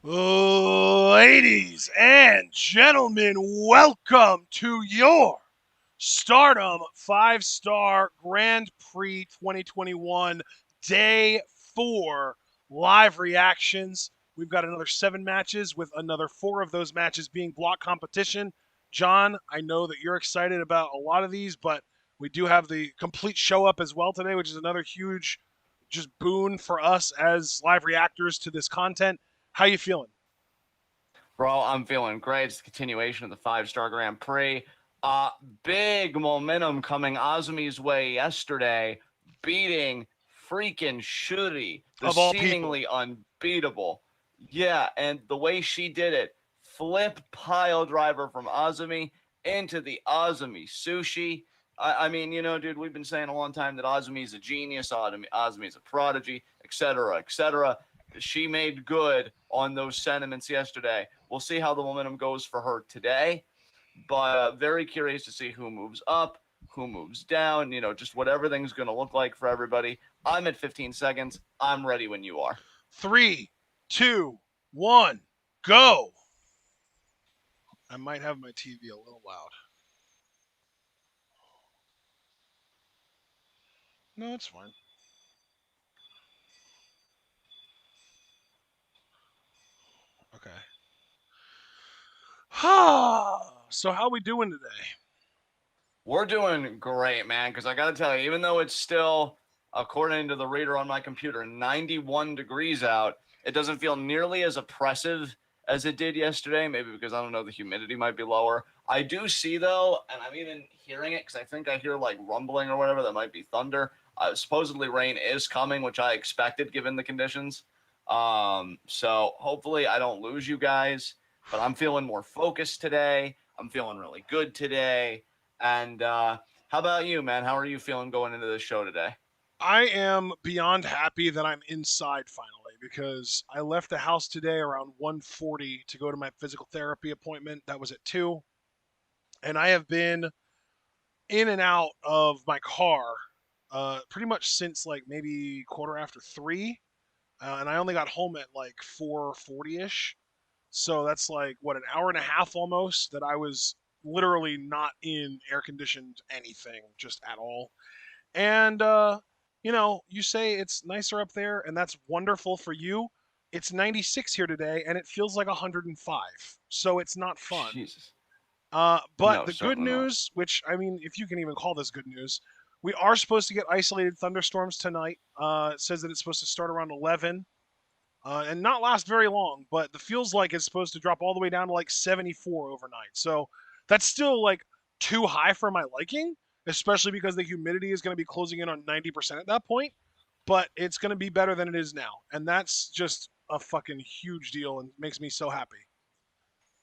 Ladies and gentlemen, welcome to your Stardom 5-Star Grand Prix 2021 Day 4 live reactions. We've got another 7 matches with another 4 of those matches being block competition. John, I know that you're excited about a lot of these, but we do have the complete show up as well today, which is another huge just boon for us as live reactors to this content. How you feeling? Bro, I'm feeling great. It's a continuation of the 5-Star Grand Prix. Big momentum coming Azumi's way yesterday, beating freaking Shuri, the Of all people. seemingly unbeatable. Yeah, and the way she did it, flip pile driver from Azumi into the Azumi sushi. I mean, dude, we've been saying a long time that Azumi's a genius, Azumi's a prodigy, etc., etc. She made good on those sentiments yesterday. We'll see how the momentum goes for her today, but very curious to see who moves up, who moves down, just what everything's going to look like for everybody. I'm at 15 seconds. I'm ready when you are. 3, 2, 1, go. I might have my TV a little loud. No, it's fine. Okay. So how we doing today? We're doing great, man, because I got to tell you, even though it's still, according to the reader on my computer, 91 degrees out, it doesn't feel nearly as oppressive as it did yesterday. Maybe because, I don't know, the humidity might be lower. I do see, though, and I'm even hearing it because I think I hear like rumbling or whatever. That might be thunder. Supposedly rain is coming, which I expected given the conditions. So hopefully I don't lose you guys, but I'm feeling more focused today. I'm feeling really good today. And how about you, man? How are you feeling going into this show today? I am beyond happy that I'm inside finally because I left the house today around 1:40 to go to my physical therapy appointment. That was at 2, and I have been in and out of my car pretty much since like maybe quarter after 3. And I only got home at like 4:40 ish. So that's like what, an hour and a half almost that I was literally not in air conditioned anything just at all. And you say it's nicer up there, and that's wonderful for you. It's 96 here today, and it feels like 105. So it's not fun. Jesus. But No, the good certainly not. news, which I mean, if you can even call this good news, we are supposed to get isolated thunderstorms tonight. It says that it's supposed to start around 11 and not last very long, but the feels like it's supposed to drop all the way down to like 74 overnight. So that's still like too high for my liking, especially because the humidity is going to be closing in on 90% at that point. But it's going to be better than it is now. And that's just a fucking huge deal and makes me so happy.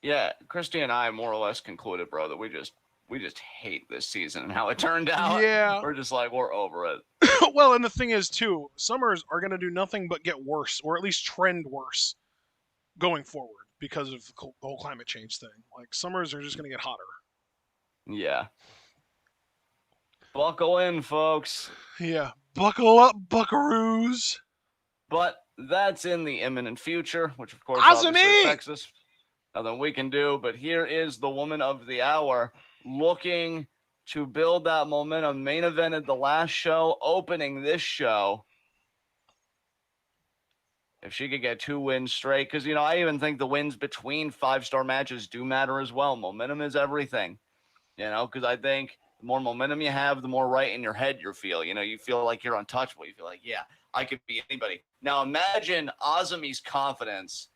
Yeah, Christy and I more or less concluded, bro, that we just hate this season and how it turned out. Yeah. We're just like we're over it. Well, and the thing is, too, summers are going to do nothing but get worse, or at least trend worse going forward because of the whole climate change thing. Like, summers are just going to get hotter. Yeah. Buckle in, folks. Yeah. Buckle up, buckaroos. But that's in the imminent future, which of course obviously Azumi! affects us. Nothing we can do. But here is the woman of the hour looking to build that momentum. Main evented the last show, opening this show. If she could get 2 wins straight, because, I even think the wins between 5-star matches do matter as well. Momentum is everything, because I think the more momentum you have, the more right in your head you feel. You feel like you're untouchable. You feel like, yeah, I could be anybody. Now imagine Azumi's confidence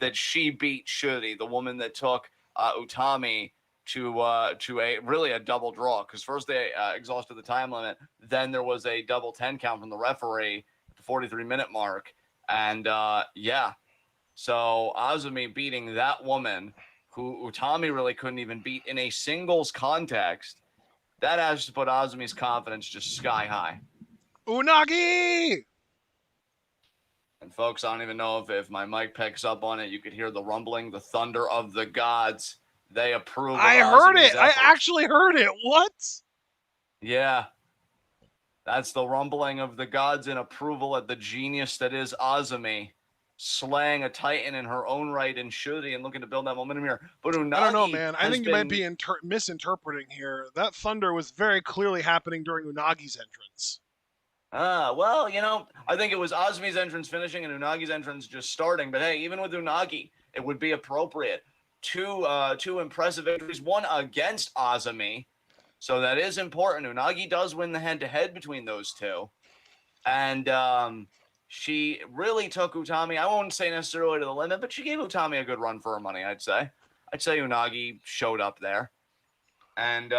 that she beat Shuri, the woman that took Utami to a really a double draw. Because first they exhausted the time limit, then there was a double 10 count from the referee at the 43-minute mark, and yeah, so Azumi beating that woman who Utami really couldn't even beat in a singles context, that has to put Azumi's confidence just sky high. Unagi! And folks, I don't even know if my mic picks up on it. You could hear the rumbling, the thunder of the gods. They approve of I heard it. Azumi's I efforts. actually heard it. What? Yeah, that's the rumbling of the gods in approval at the genius that is Azumi. slaying a titan in her own right in Shuri and looking to build that momentum here. But I don't know, Unagi man. I has think you might been be misinterpreting here. That thunder was very clearly happening during Unagi's entrance. well, I think it was Azmi's entrance finishing and Unagi's entrance just starting. But hey, even with Unagi, it would be appropriate. Two impressive victories, one against Azami. So that is important. Unagi does win the head-to-head between those two. And she really took Utami, I won't say necessarily to the limit, but she gave Utami a good run for her money, I'd say. I'd say Unagi showed up there. And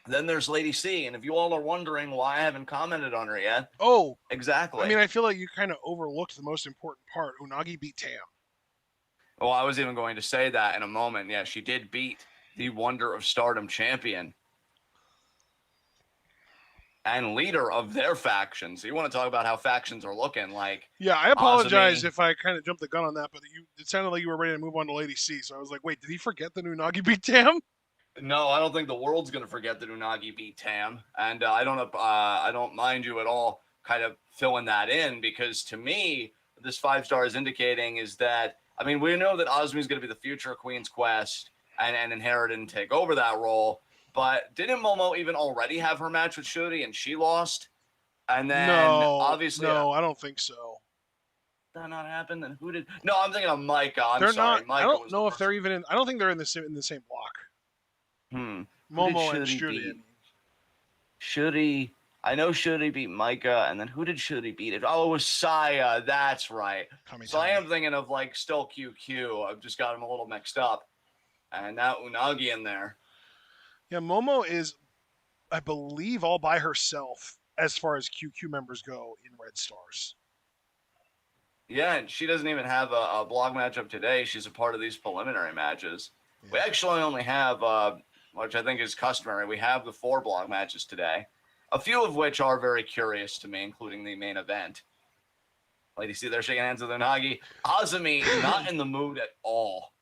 then there's Lady C. And if you all are wondering why I haven't commented on her yet, Oh, I exactly. mean, I feel like you kind of overlooked the most important part. Unagi beat Tam. Well, I was even going to say that in a moment. Yeah, she did beat the Wonder of Stardom champion and leader of their faction. So you want to talk about how factions are looking like Yeah, I apologize Azumi. if I kind of jumped the gun on that, but it sounded like you were ready to move on to Lady C. So I was like, wait, did he forget that Unagi beat Tam? No, I don't think the world's gonna forget that Unagi beat Tam, and I don't mind you at all kind of filling that in because to me, this 5 star is indicating is that I mean we know that Azumi is gonna be the future of Queen's Quest and inherit and take over that role, but didn't Momo even already have her match with Shuri and she lost? And then No, obviously no, I don't think so. that not happened. Then who did? No, I'm thinking of Micah. I'm They're sorry, not. I Micah don't was the know if they're person. even in. I don't think they're in the same block. Who did Momo and Shuri Shuri. I beat? mean, Shuri, I know Shuri beat Micah, and then who did Shuri beat? Oh, it was Saya. That's right. So I Kamitani. am thinking of like still QQ. I've just got him a little mixed up, and now Unagi in there. Yeah, Momo is, I believe, all by herself as far as QQ members go in Red Stars. Yeah, and she doesn't even have a blog matchup today. She's a part of these preliminary matches. Yeah. We actually only have, which I think is customary, we have the 4 blog matches today, a few of which are very curious to me, including the main event. Lady C, they're shaking hands with Unagi. Azumi, not in the mood at all.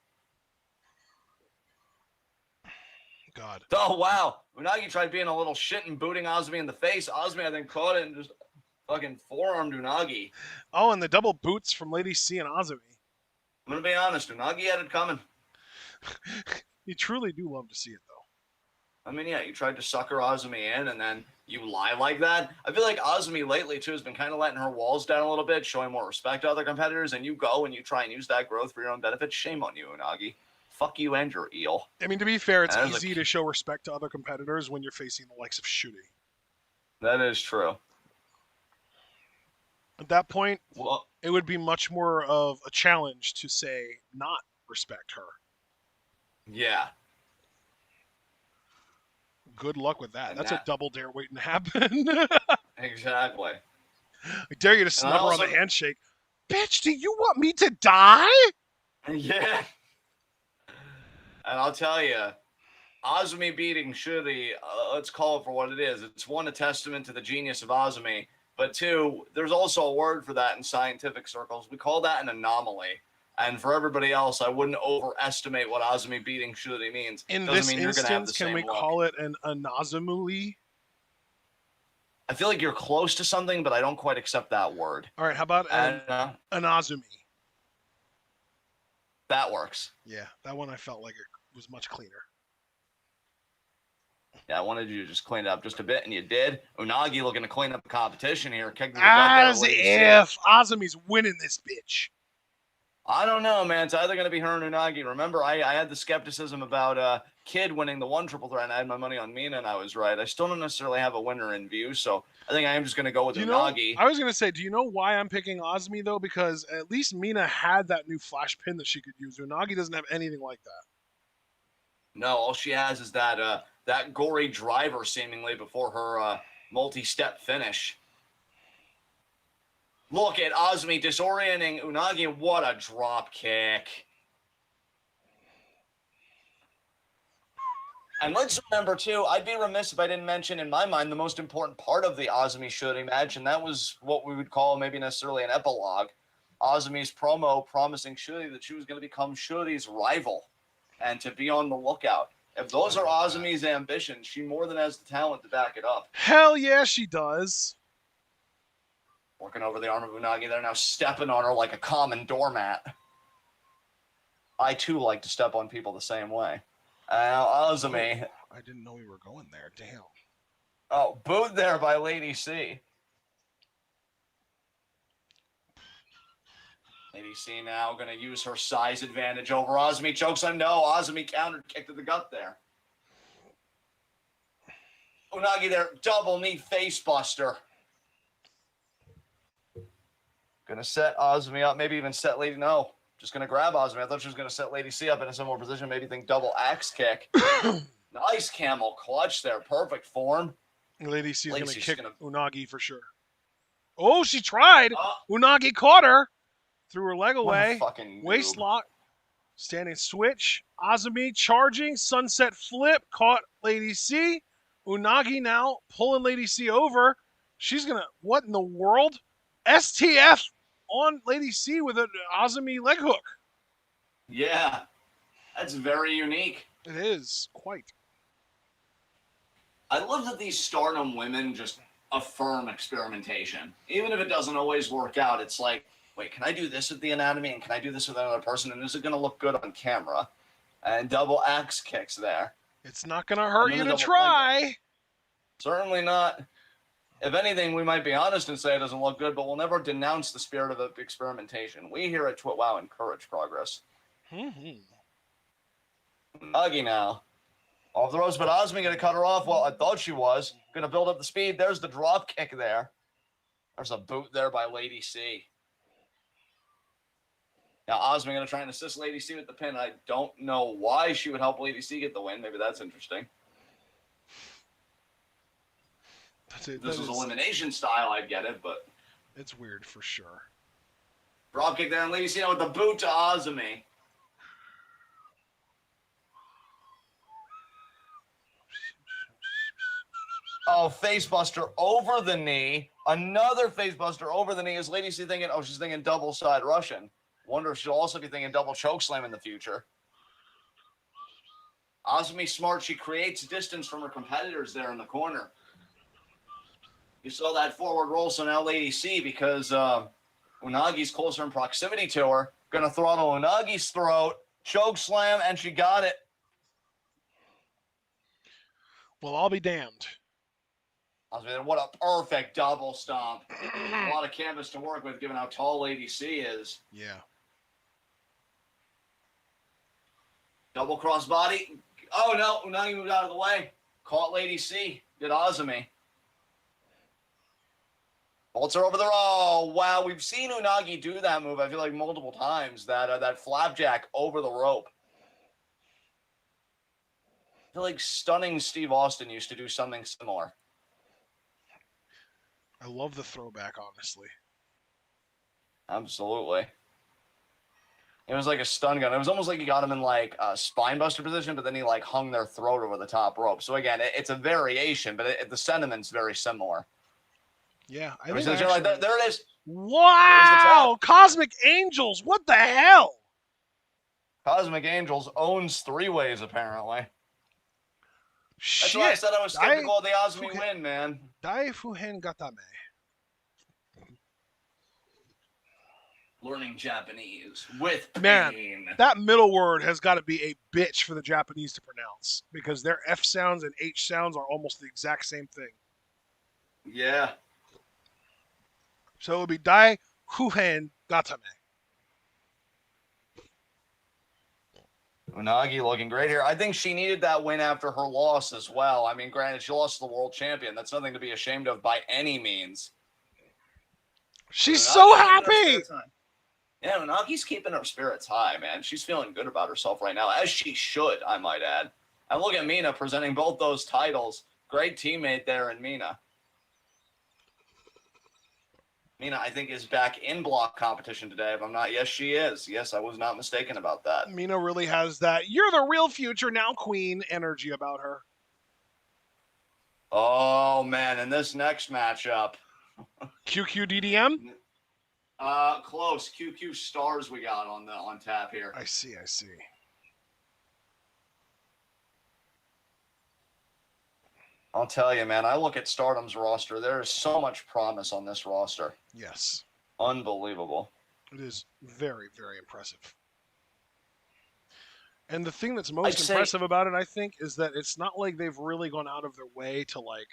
God. Oh, wow. Unagi tried being a little shit and booting Azumi in the face. Azumi, I think, caught it and just fucking forearmed Unagi. Oh, and the double boots from Lady C and Azumi. I'm going to be honest. Unagi had it coming. You truly do love to see it, though. I mean, yeah, you tried to sucker Azumi in and then you lie like that. I feel like Azumi lately, too, has been kind of letting her walls down a little bit, showing more respect to other competitors, and you go and you try and use that growth for your own benefit. Shame on you, Unagi. Fuck you and your eel. I mean, to be fair, it's And easy to show respect to other competitors when you're facing the likes of Shuri. that is true. At that point, Well, it would be much more of a challenge to say not respect her. yeah. Good luck with that. And That's a that, double dare waiting to happen. exactly. I dare you to And I snub her on also, the handshake. Bitch, do you want me to die? yeah. And I'll tell you, Azumi beating Shuri, let's call it for what it is. It's one, a testament to the genius of Azumi, but two, there's also a word for that in scientific circles. We call that an anomaly. And for everybody else, I wouldn't overestimate what Azumi beating Shuri means. In Doesn't this mean you're going to have instance, the can same we look. call it an anomaly? I feel like you're close to something, but I don't quite accept that word. All right, how about an Azumi? That works. Yeah, that one I felt like it was much cleaner. Yeah, I wanted you to just clean it up just a bit, and you did. Unagi looking to clean up the competition here. Kick to the gut there, As Lady if C. Azumi's winning this bitch. I don't know, man. It's either going to be her and Unagi. Remember, I had the skepticism about Kid winning the 1 triple threat, and I had my money on Mina, and I was right. I still don't necessarily have a winner in view, so I think I am just going to go with Unagi. I was going to say, do you know why I'm picking Azumi, though? Because at least Mina had that new flash pin that she could use. Unagi doesn't have anything like that. No, all she has is that gory driver, seemingly, before her multi-step finish. Look at Azumi disorienting Unagi. What a drop kick. And let's remember, too, I'd be remiss if I didn't mention, in my mind, the most important part of the Azumi Shuri match, and that was what we would call maybe necessarily an epilogue. Azumi's promo promising Shuri that she was going to become Shuri's rival and to be on the lookout. If those are Azumi's ambitions, she more than has the talent to back it up. Hell yeah, she does. Working over the arm of Unagi. They're now stepping on her like a common doormat. I, too, like to step on people the same way. Now, Azumi. Oh, I didn't know we were going there. Damn. Oh, booed there by Lady C. Lady C now going to use her size advantage over Azumi. Chokes on no. Azumi countered kick to the gut there. Unagi there. Double knee face buster. Going to set Azumi up. Maybe even set Lady... No. Just going to grab Azumi. I thought she was going to set Lady C up in a similar position. Maybe think double axe kick. Nice camel clutch there. Perfect form. Lady C is going to kick Unagi for sure. Oh, she tried. Unagi caught her. Threw her leg away. Waist lock. Standing switch. Azumi charging. Sunset flip. Caught Lady C. Unagi now pulling Lady C over. She's going to... What in the world? STF on Lady C with an Azumi leg hook. Yeah. That's very unique. It is. Quite. I love that these Stardom women just affirm experimentation. Even if it doesn't always work out, it's like, wait, can I do this with the anatomy and can I do this with another person? And is it going to look good on camera? And double axe kicks there. It's not going to hurt you to try. Certainly not. If anything, we might be honest and say it doesn't look good, but we'll never denounce the spirit of experimentation. We here at TwitWow encourage progress. Unagi now. Off the ropes, but Azumi going to cut her off. Well, I thought she was. Going to build up the speed. There's the drop kick there. There's a boot there by Lady C. Now, Azumi going to try and assist Lady C with the pin. I don't know why she would help Lady C get the win. Maybe that's interesting. If this was elimination style, I'd get it, but... It's weird for sure. Drop kick there, and Lady C now with the boot to Azumi. Oh, facebuster over the knee. Another facebuster over the knee. Is Lady C thinking, oh, she's thinking double side Russian. Wonder if she'll also be thinking double choke slam in the future. Azumi smart. She creates distance from her competitors there in the corner. You saw that forward roll, so now Lady C, because Unagi's closer in proximity to her, going to throttle Unagi's throat, choke slam, and she got it. Well, I'll be damned. What a perfect double stomp. A lot of canvas to work with, given how tall Lady C is. Yeah. Double cross body. Oh, no. Unagi moved out of the way. Caught Lady C. Did Azumi. Bolts her over the... Oh, wow. We've seen Unagi do that move, I feel like, multiple times. That flapjack over the rope. I feel like Stunning Steve Austin used to do something similar. I love the throwback, honestly. Absolutely. It was like a stun gun. It was almost like you got him in like a spine buster position, but then he like hung their throat over the top rope. So again, it's a variation, but the sentiment's very similar. Yeah, I think actually... there it is. Wow! Cosmic Angels, what the hell? Cosmic Angels owns three ways, apparently. Shit. That's why I said I was skeptical of the Azumi win, man. Dai Fuhen Gatame. Learning Japanese with pain. Man, that middle word has got to be a bitch for the Japanese to pronounce, because their F sounds and H sounds are almost the exact same thing. Yeah. So it would be Dai Fuhen Gatame. Unagi looking great here. I think she needed that win after her loss as well. I mean, granted, she lost to the world champion. That's nothing to be ashamed of by any means. She's so happy! Yeah, Unagi's keeping her spirits high, man. She's feeling good about herself right now, as she should, I might add. And look at Mina presenting both those titles. Great teammate there in Mina. Mina, I think, is back in block competition today. If I'm not, yes, she is. Yes, I was not mistaken about that. Mina really has that "you're the real future now, queen" energy about her. Oh, man, in this next matchup. QQDDM? Close. QQ Stars we got on tap here. I see. I'll tell you, man. I look at Stardom's roster. There is so much promise on this roster. Yes, Unbelievable. it is very, very impressive. And the thing that's I'd most say, impressive about it, I think, is that it's not like they've really gone out of their way to like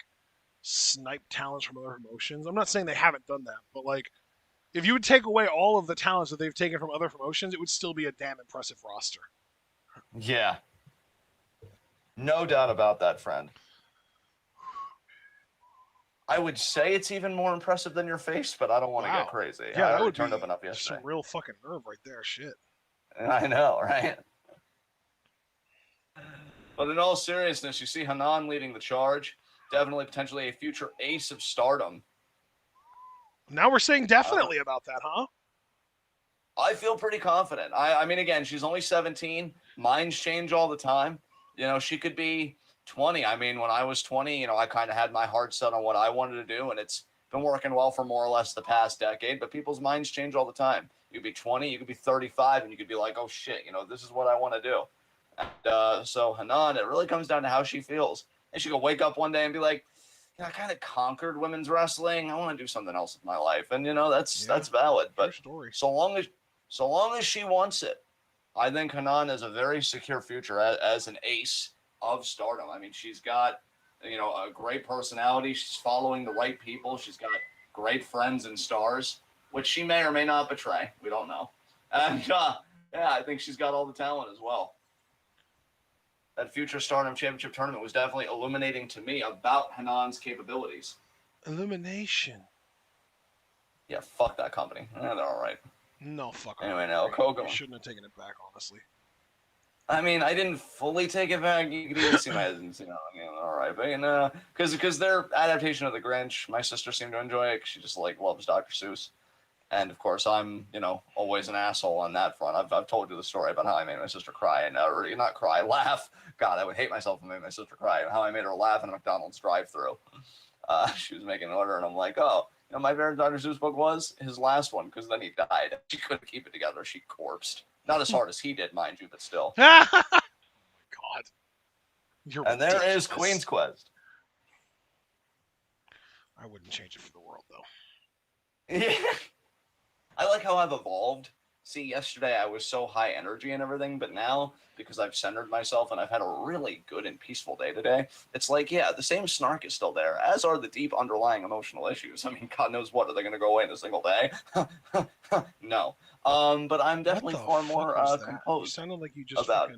snipe talents from other promotions. I'm not saying they haven't done that, but like if you would take away all of the talents that they've taken from other promotions, it would still be a damn impressive roster. yeah, no doubt about that, friend. I would say it's even more impressive than your face, but I don't want to get Wow. crazy. Yeah, I that already would turned up be enough some yesterday. real fucking nerve right there. Shit. I know, right? But in all seriousness, you see Hanan leading the charge. Definitely, potentially a future ace of Stardom. Now we're saying Uh, definitely about that, huh? I feel pretty confident. I mean, again, she's only 17. Minds change all the time. You know, she could be 20. I mean, when I was 20, you know, I kind of had my heart set on what I wanted to do, and it's been working well for more or less the past decade. But people's minds change all the time. You could be 20, you could be 35, and you could be like, oh shit, you know, this is what I want to do. And so Hanan, it really comes down to how she feels. And she could wake up one day and be like, yeah, I kind of conquered women's wrestling. I want to do something else with my life, and you know Yeah. that's valid. True But story. so long as she wants it, I think Hanan has a very secure future as an ace of Stardom. I mean, she's got a great personality. She's following the right people. She's got great friends and stars, which she may or may not betray. We don't know. And yeah, I think she's got all the talent as well. That future Stardom Championship tournament was definitely illuminating to me about Hanan's capabilities. Illumination. Yeah, fuck that company. They're all right. No, fuck our Anyway, now memory. We Koguma. shouldn't have taken it back, honestly. I mean, I didn't fully take it back. You could even see my hesitancy. All right, but because their adaptation of the Grinch, my sister seemed to enjoy it. 'Cause she just like loves Dr. Seuss, and of course, I'm always an asshole on that front. I've told you the story about how I made my sister cry and or not cry, laugh. God, I would hate myself if I made my sister cry. How I made her laugh in a McDonald's drive-through. She was making an order, and I'm like, oh, my favorite Dr. Seuss book was his last one because then he died. She couldn't keep it together. She corpsed. Not as hard as he did, mind you, but still. Oh my god. You're And there is ridiculous. Queen's Quest. I wouldn't change it for the world, though. Yeah. I like how I've evolved. See, yesterday I was so high energy and everything, but now, because I've centered myself and I've had a really good and peaceful day today, it's like, yeah, the same snark is still there, as are the deep underlying emotional issues. I mean, God knows what. Are they going to go away in a single day? No. But I'm What definitely the far fuck more was that? You composed sounded like you just about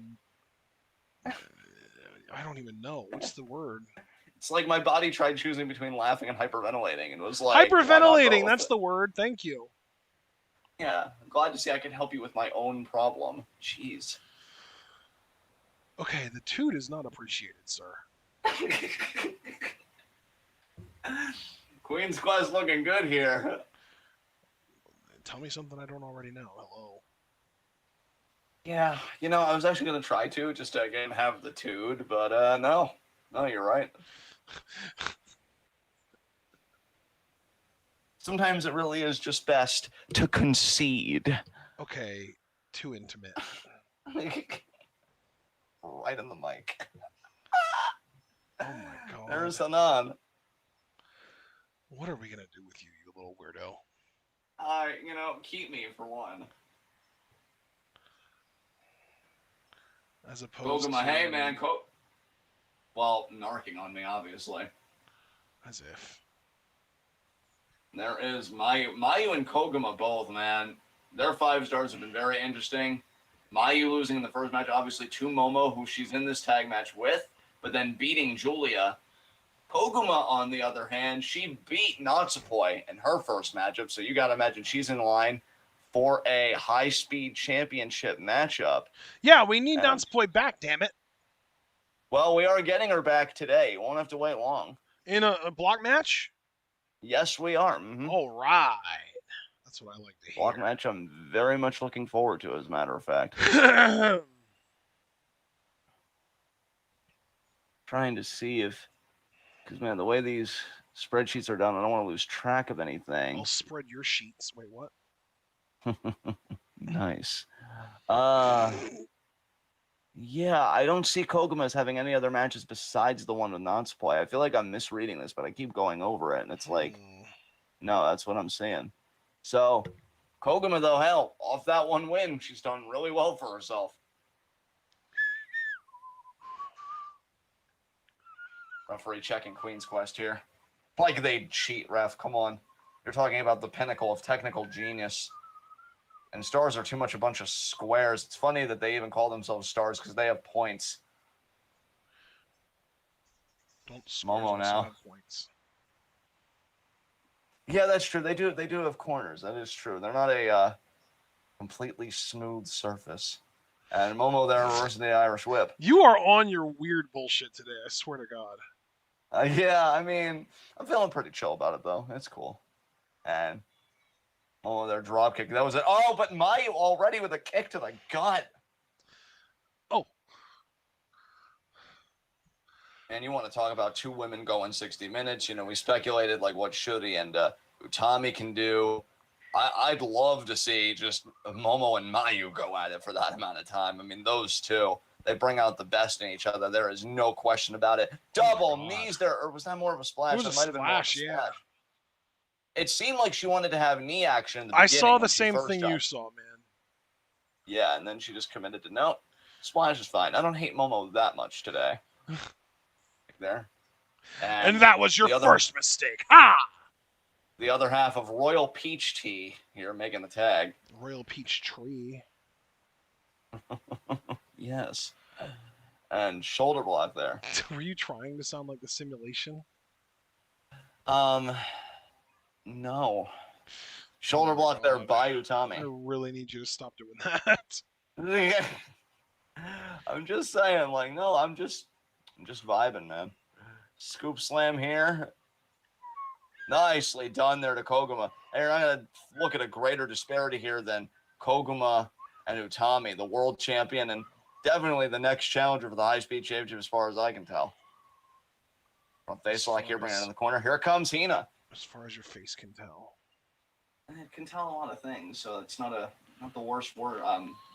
fucking. I don't even know. What's the word? It's like my body tried choosing between laughing and hyperventilating and was like, why not Hyperventilating. both? That's the word. Thank you. Yeah, I'm glad to see I can help you with my own problem. Jeez. Okay, the toot is not appreciated, sir. Queen's Quest looking good here. Tell me something I don't already know. Hello. Yeah, I was actually gonna try to just to again have the tood, but no, you're right. Sometimes it really is just best to concede. Okay, too intimate. Right in the mic. Oh my god. There's Hanan. What are we gonna do with you, you little weirdo? Keep me for one. As opposed Koguma, to. hey man, well, narking on me, obviously. As if. There is Mayu and Koguma both, man. Their 5 stars have been very interesting. Mayu losing in the first match, obviously, to Momo, who she's in this tag match with, but then beating Julia. Koguma, on the other hand, she beat Natsupoi in her first matchup, so you got to imagine she's in line for a high-speed championship matchup. Yeah, we need Natsupoi back, damn it. Well, we are getting her back today. You won't have to wait long. In a block match? Yes, we are. Mm-hmm. All right. That's what I like to hear. Block match I'm very much looking forward to, as a matter of fact. Trying to see if, because man, the way these spreadsheets are done, I don't want to lose track of anything. I'll spread your sheets. Wait, what? Nice. Yeah, I don't see Koguma as having any other matches besides the one with Natsupoi. I feel like I'm misreading this, but I keep going over it, and it's like, no, that's what I'm saying. So, Koguma, though, hell, off that one win, she's done really well for herself. Referee checking Queen's Quest here. Like they'd cheat, ref. Come on. You're talking about the pinnacle of technical genius. And stars are too much a bunch of squares. It's funny that they even call themselves stars because they have points. Don't squares Momo now. have points? Yeah, that's true. They do have corners. That is true. They're not a completely smooth surface. And Momo there reversing the Irish whip. You are on your weird bullshit today, I swear to God. Yeah, I mean, I'm feeling pretty chill about it, though. It's cool. And their drop kick. That was it. Oh, but Mayu already with a kick to the gut. Oh. And you want to talk about two women going 60 minutes. You know, we speculated, like, what Shuri and Utami can do. I'd love to see just Momo and Mayu go at it for that amount of time. I mean, those two, they bring out the best in each other. There is no question about it. Double knees there. Or was that more of a splash? It was a splash, yeah. It seemed like she wanted to have knee action in the I beginning. saw the same thing you saw, man. Yeah, and then she just committed to, no, splash is fine. I don't hate Momo that much today. There. And that was your first mistake. Ha! The other half of Royal Peach Tea here making the tag. Royal Peach Tree. Yes. And shoulder block there. Were you trying to sound like the simulation? No. Shoulder block there by Utami. I really need you to stop doing that. I'm just saying, like, no, I'm just vibing, man. Scoop slam here. Nicely done there to Koguma. And you're not going to look at a greater disparity here than Koguma and Utami, the world champion, and definitely the next challenger for the high-speed championship as far as I can tell. Front face lock here, bringing it in the corner. Here comes Hina. As far as your face can tell. It can tell a lot of things, so it's not the worst word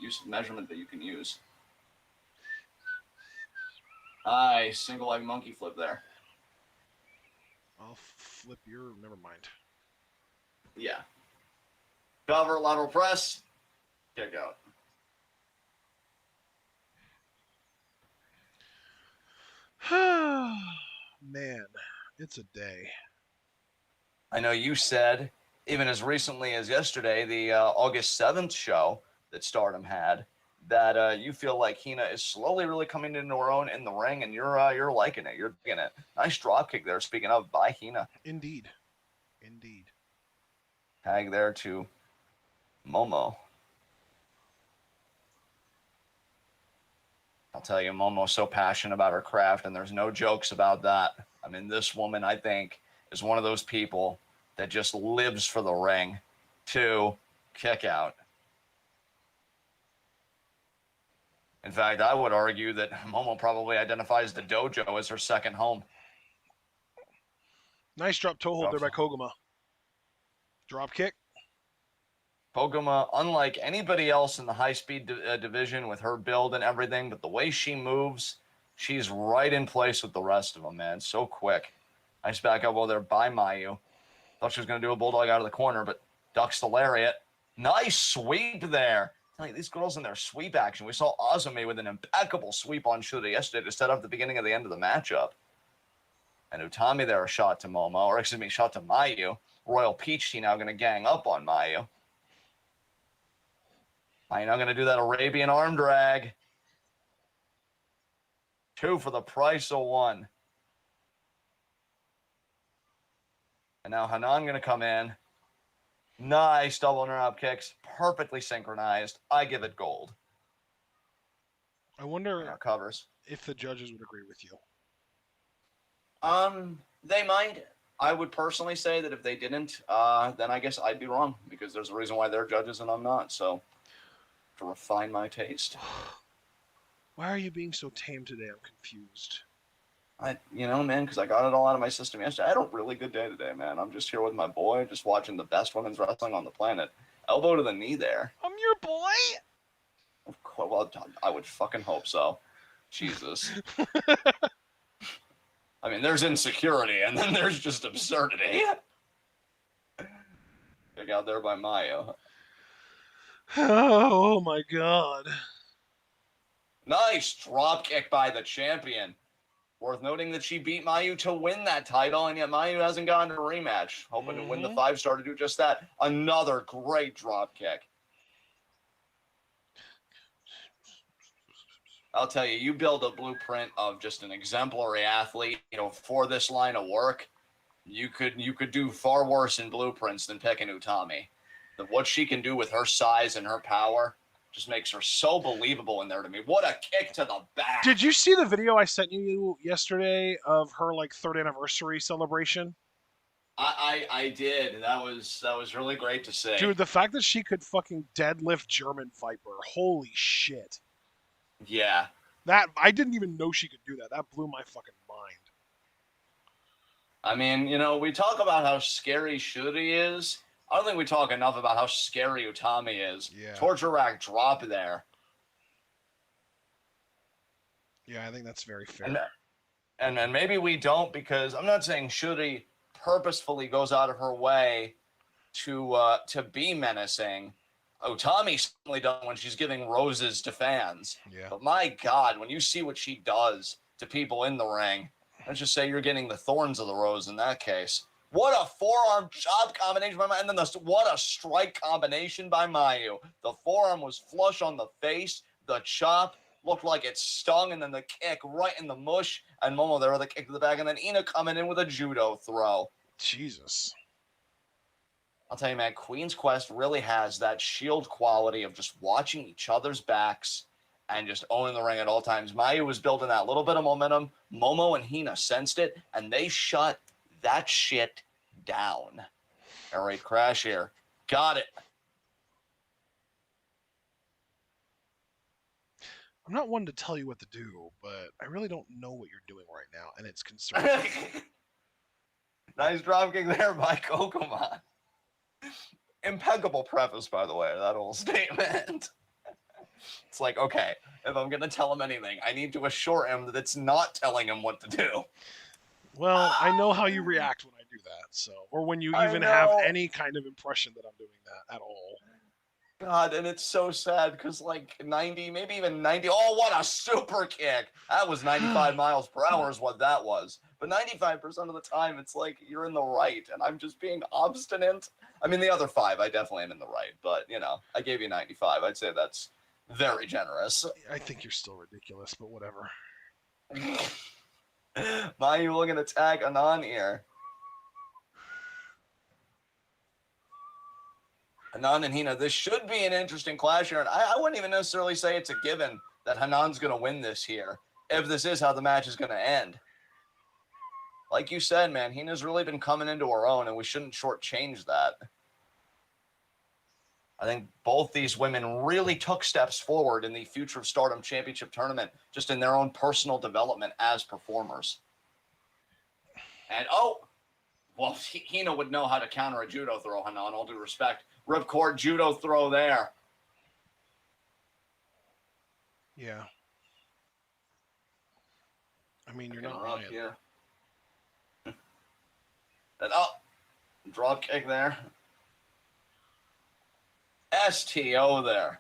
use of measurement that you can use. Nice single leg monkey flip there. I'll flip your. Never mind. Yeah. Cover, lateral press, kick out. Man, it's a day. I know you said, even as recently as yesterday, the August 7th show that Stardom had, that you feel like Hina is slowly really coming into her own in the ring, and you're liking it. You're digging it. Nice drop kick there, speaking of, by Hina. Indeed. Indeed. Tag there to Momo. I'll tell you, Momo's so passionate about her craft, and there's no jokes about that. I mean, this woman, I think, is one of those people that just lives for the ring to kick out. In fact, I would argue that Momo probably identifies the dojo as her second home. Nice drop toe hold there by Koguma. Drop kick. Koguma, unlike anybody else in the high-speed division with her build and everything, but the way she moves, she's right in place with the rest of them, man. So quick. Nice back elbow there by Mayu. Thought she was going to do a bulldog out of the corner, but ducks the lariat. Nice sweep there. Tell you, these girls in their sweep action. We saw Azumi with an impeccable sweep on Shuri yesterday to set up the beginning of the end of the matchup. And Utami there, a shot to Momo, or excuse me, shot to Mayu. Royal Peach Tea now going to gang up on Mayu. Mayu now going to do that Arabian arm drag. 2 for the price of 1. And now Hanan going to come in. Nice double drop kicks. Perfectly synchronized. I give it gold. I wonder covers. If the judges would agree with you. They might. I would personally say that if they didn't, then I guess I'd be wrong, because there's a reason why they're judges and I'm not. So, to refine my taste. Why are you being so tame today? I'm confused. Man, because I got it all out of my system yesterday. I had a really good day today, man. I'm just here with my boy, just watching the best women's wrestling on the planet. Elbow to the knee there. I'm your boy? Well, I would fucking hope so. Jesus. I mean, there's insecurity, and then there's just absurdity. Kick out there by Mayu. Oh my god. Nice drop kick by the champion. Worth noting that she beat Mayu to win that title, and yet Mayu hasn't gotten a rematch. Hoping to win the 5-star to do just that. Another great drop kick. I'll tell you, you build a blueprint of just an exemplary athlete, for this line of work. You could do far worse in blueprints than picking Utami. What she can do with her size and her power just makes her so believable in there to me. What a kick to the back. Did you see the video I sent you yesterday of her like 3rd anniversary celebration? I did. That was really great to see. Dude, the fact that she could fucking deadlift German Viper. Holy shit. Yeah. That I didn't even know she could do that. That blew my fucking mind. I mean, we talk about how scary Shuri is. I don't think we talk enough about how scary Utami is. Yeah. Torture rack drop there. Yeah, I think that's very fair. And maybe we don't, because I'm not saying Shuri purposefully goes out of her way to be menacing. Utami certainly does when she's giving roses to fans. Yeah. But my God, when you see what she does to people in the ring, let's just say you're getting the thorns of the rose in that case. What a forearm chop combination by Mayu. And then what a strike combination by Mayu. The forearm was flush on the face. The chop looked like it stung. And then the kick right in the mush. And Momo there with a kick to the back. And then Ina coming in with a judo throw. Jesus. I'll tell you, man, Queen's Quest really has that shield quality of just watching each other's backs and just owning the ring at all times. Mayu was building that little bit of momentum. Momo and Hina sensed it, and they shut that shit down. All right, crash here. Got it. I'm not one to tell you what to do, but I really don't know what you're doing right now, and it's concerning. Nice dropkick there by Kokomon. Impeccable preface, by the way, that whole statement. It's like, okay, if I'm going to tell him anything, I need to assure him that it's not telling him what to do. Well, I know how you react when I do that, so, or when you even have any kind of impression that I'm doing that at all. God, and it's so sad because like 90, maybe even 90. Oh, what a super kick! That was 95 miles per hour is what that was. But 95% of the time, it's like you're in the right, and I'm just being obstinate. I mean, the other 5, I definitely am in the right, but I gave you 95. I'd say that's very generous. I think you're still ridiculous, but whatever. Mayu looking to tag Anon here. Hanan and Hina, this should be an interesting clash here. And I wouldn't even necessarily say it's a given that Hanan's going to win this here, if this is how the match is going to end. Like you said, man, Hina's really been coming into her own, and we shouldn't shortchange that. I think both these women really took steps forward in the Future of Stardom Championship tournament, just in their own personal development as performers. And, well, Hina would know how to counter a judo throw, Hanan, all due respect. Ripcord judo throw there. Yeah. I mean, you're not lying. Here. And drop kick there. STO there.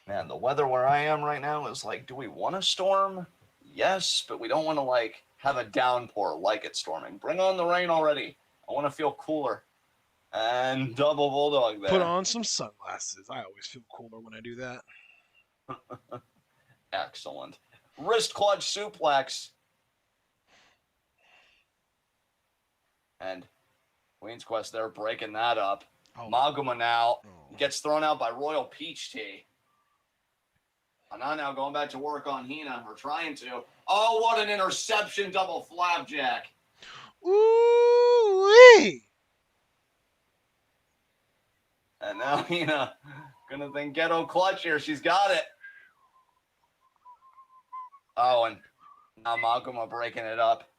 Man, the weather where I am right now is like, do we want a storm? Yes, but we don't want to like have a downpour like it's storming. Bring on the rain already. I want to feel cooler. And double bulldog there. Put on some sunglasses. I always feel cooler when I do that. Excellent. Wrist clutch suplex. And Queen's Quest there breaking that up. Maguma now gets thrown out by Royal Peach Tea. Hanan now going back to work on Hina, or trying to. Oh, what an interception, double flapjack. Ooh-wee! And now Hina gonna think ghetto clutch here. She's got it. Oh, and now Maguma breaking it up.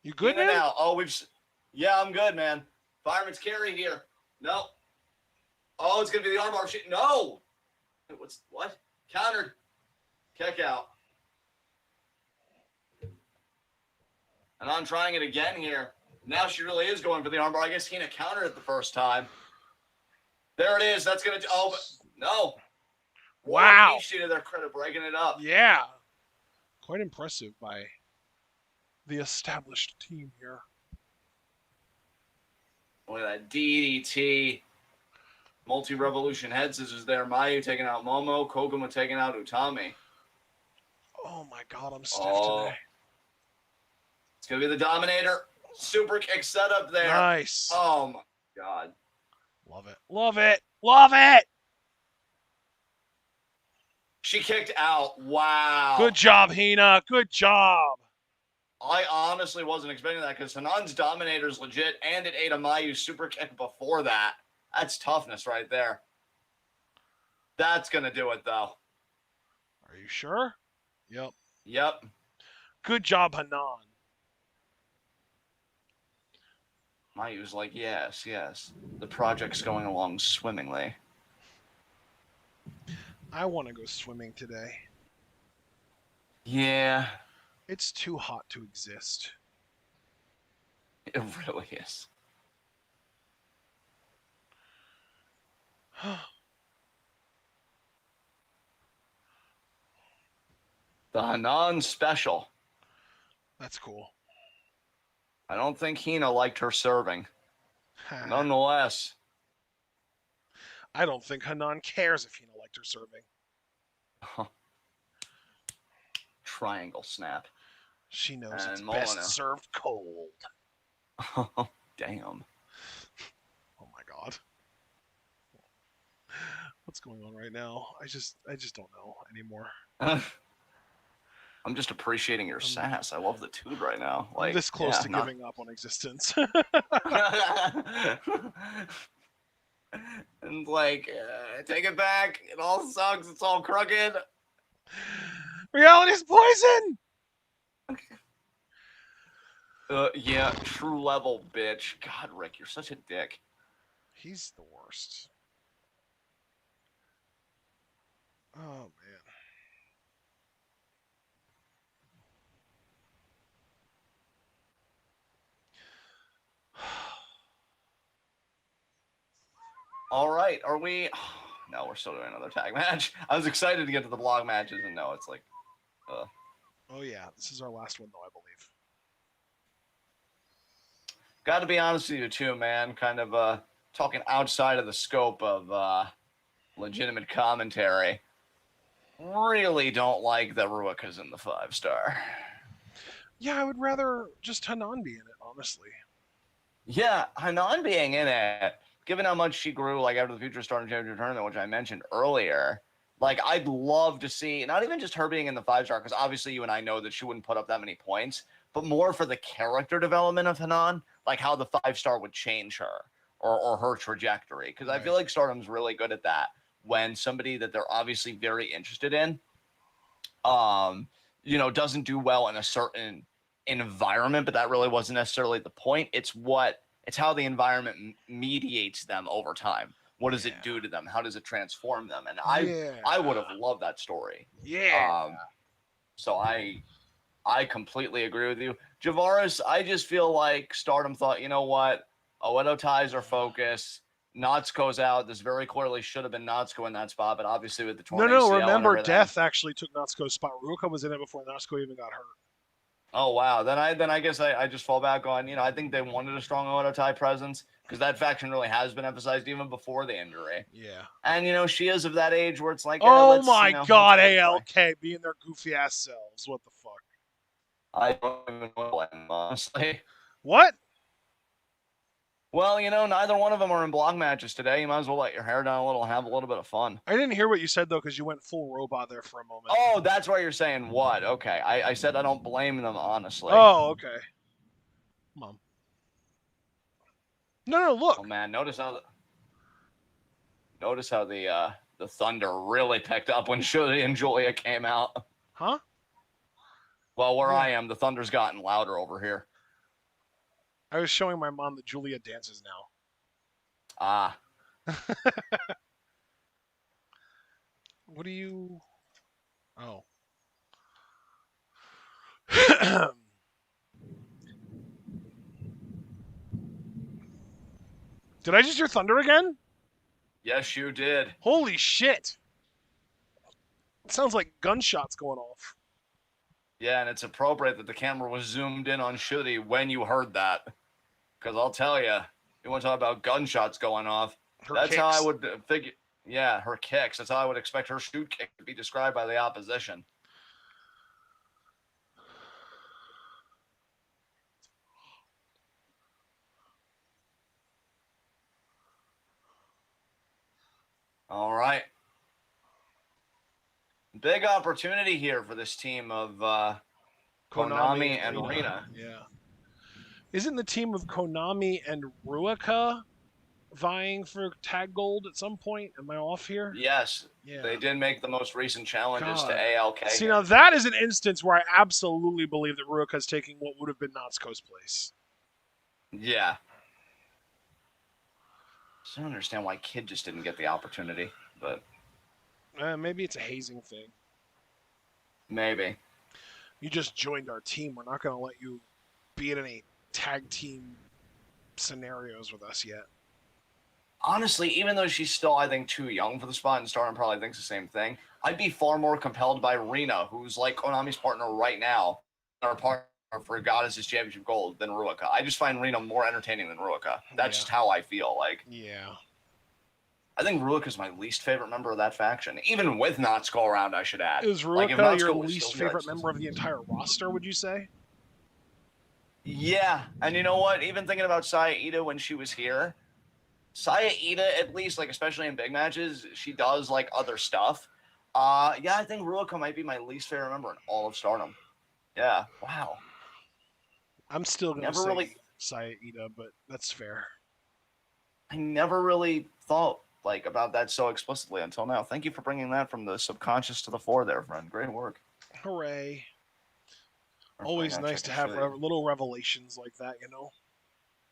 You good, Hina man? now. Oh, yeah, I'm good, man. Fireman's carry here. No. Oh, it's gonna be the armbar shit. No. What? Countered. Kick out. And I'm trying it again here. Now she really is going for the armbar. I guess Hina countered it the first time. There it is. That's gonna. Oh, but no. Wow. Each to their credit, breaking it up. Yeah. Quite impressive by the established team here. Look at that DDT. Multi-revolution head scissors there. Mayu taking out Momo. Koguma taking out Utami. Oh my god, I'm stiff today. It's going to be the Dominator. Super kick setup there. Nice. Oh my god. Love it. Love it. Love it. She kicked out. Wow. Good job, Hina. Good job. I honestly wasn't expecting that because Hanan's Dominator is legit, and it ate a Mayu super kick before that. That's toughness right there. That's going to do it, though. Are you sure? Yep. Yep. Good job, Hanan. Mayu's like, yes. The project's going along swimmingly. I want to go swimming today. Yeah. It's too hot to exist. It really is. The Hanan special. That's cool. I don't think Hina liked her serving. Nonetheless. I don't think Hanan cares if Hina liked her serving. Triangle snap. She knows and it's best served cold. Oh, damn. Oh my god. What's going on right now? I just don't know anymore. I'm just appreciating your sass. I love the dude right now. Like, I'm this close to giving up on existence. And like, take it back. It all sucks. It's all crooked. Reality's poison. Yeah, true level, bitch. God, Rick, you're such a dick. He's the worst. Oh, man. All right, are we? No, we're still doing another tag match. I was excited to get to the blog matches, and no, it's like, Oh yeah, this is our last one, though, I believe. Got to be honest with you too, man. Kind of talking outside of the scope of legitimate commentary. Really don't like that Ruika's in the 5-star. Yeah, I would rather just Hanan be in it, honestly. Yeah, Hanan being in it, given how much she grew, like after the Future Stardom Championship tournament, which I mentioned earlier, like I'd love to see not even just her being in the 5-star, because obviously you and I know that she wouldn't put up that many points, but more for the character development of Hanan, like how the 5-star would change her or her trajectory. Because I feel like Stardom's really good at that. When somebody that they're obviously very interested in, doesn't do well in a certain environment, but that really wasn't necessarily the point. It's how the environment mediates them over time. What does it do to them? How does it transform them? And I would have loved that story. Yeah. So I completely agree with you. Javaris, I just feel like Stardom thought, you know what? Oedo ties are focus. Natsuko's out. This very clearly should have been Natsuko in that spot, but obviously with the torn No, ACL remember, Death actually took Natsuko's spot. Ruika was in it before Natsuko even got hurt. Oh, wow. Then I guess I just fall back on, I think they wanted a strong Oedo Tai presence because that faction really has been emphasized even before the injury. Yeah. And, she is of that age where it's like, oh my God, ALK being their goofy ass selves. What the fuck? I don't even know, honestly. What? Well, neither one of them are in block matches today. You might as well let your hair down a little and have a little bit of fun. I didn't hear what you said, though, because you went full robot there for a moment. Oh, that's why you're saying what? Okay. I said I don't blame them, honestly. Oh, okay. Come on. No, look. Oh, man, notice how the Thunder really picked up when Shuri and Julia came out. Huh? Well, where I am, the Thunder's gotten louder over here. I was showing my mom that Julia dances now. Ah, What do you? Oh. Did I just hear thunder again? yes, you did. Holy shit! It sounds like gunshots going off. Yeah, and it's appropriate that the camera was zoomed in on Shitty when you heard that. Because I'll tell you, you want to talk about gunshots going off. Her That's how I kicks. would figure. Yeah, her kicks. That's how I would expect her shoot kick to be described by the opposition. All right. Big opportunity here for this team of Konami Konami and and Rina. Rina. Yeah. Isn't the team of Konami and Ruaka vying for tag gold at some point? Am I off here? Yes, Yeah. they did make the most recent challenges to God. ALK. See, now that is an instance where I absolutely believe that Ruaka's taking what would have been Natsuko's place. Yeah. I don't understand why Kid just didn't get the opportunity, but Maybe it's a hazing thing. maybe. You just joined our team. We're not going to let you be in any tag team scenarios with us yet. Honestly, even though she's still, I think, too young for the spot, and Stardom probably thinks the same thing, I'd be far more compelled by Rina, who's like Konami's partner right now, our partner for Goddess's Championship Gold, than Ruaka. I just find Rina more entertaining than Ruaka. That's just how I feel. Like, yeah. I think Ruaka's my least favorite member of that faction, even with Natsuko around, I should add. Is like, Ruaka your least favorite member of the entire roster, would you say? Yeah, and you know what? Even thinking about Saya Ida when she was here, Saya Ida, at least, like, especially in big matches, she does, like, other stuff. Yeah, I think Ruaka might be my least favorite member in all of Stardom. Yeah, wow. I'm still going to say really... Saya Ida, but that's fair. I never really thought, like, about that so explicitly until now. Thank you for bringing that from the subconscious to the fore there, friend. Great work. Hooray. Always nice to have little revelations like that, you know?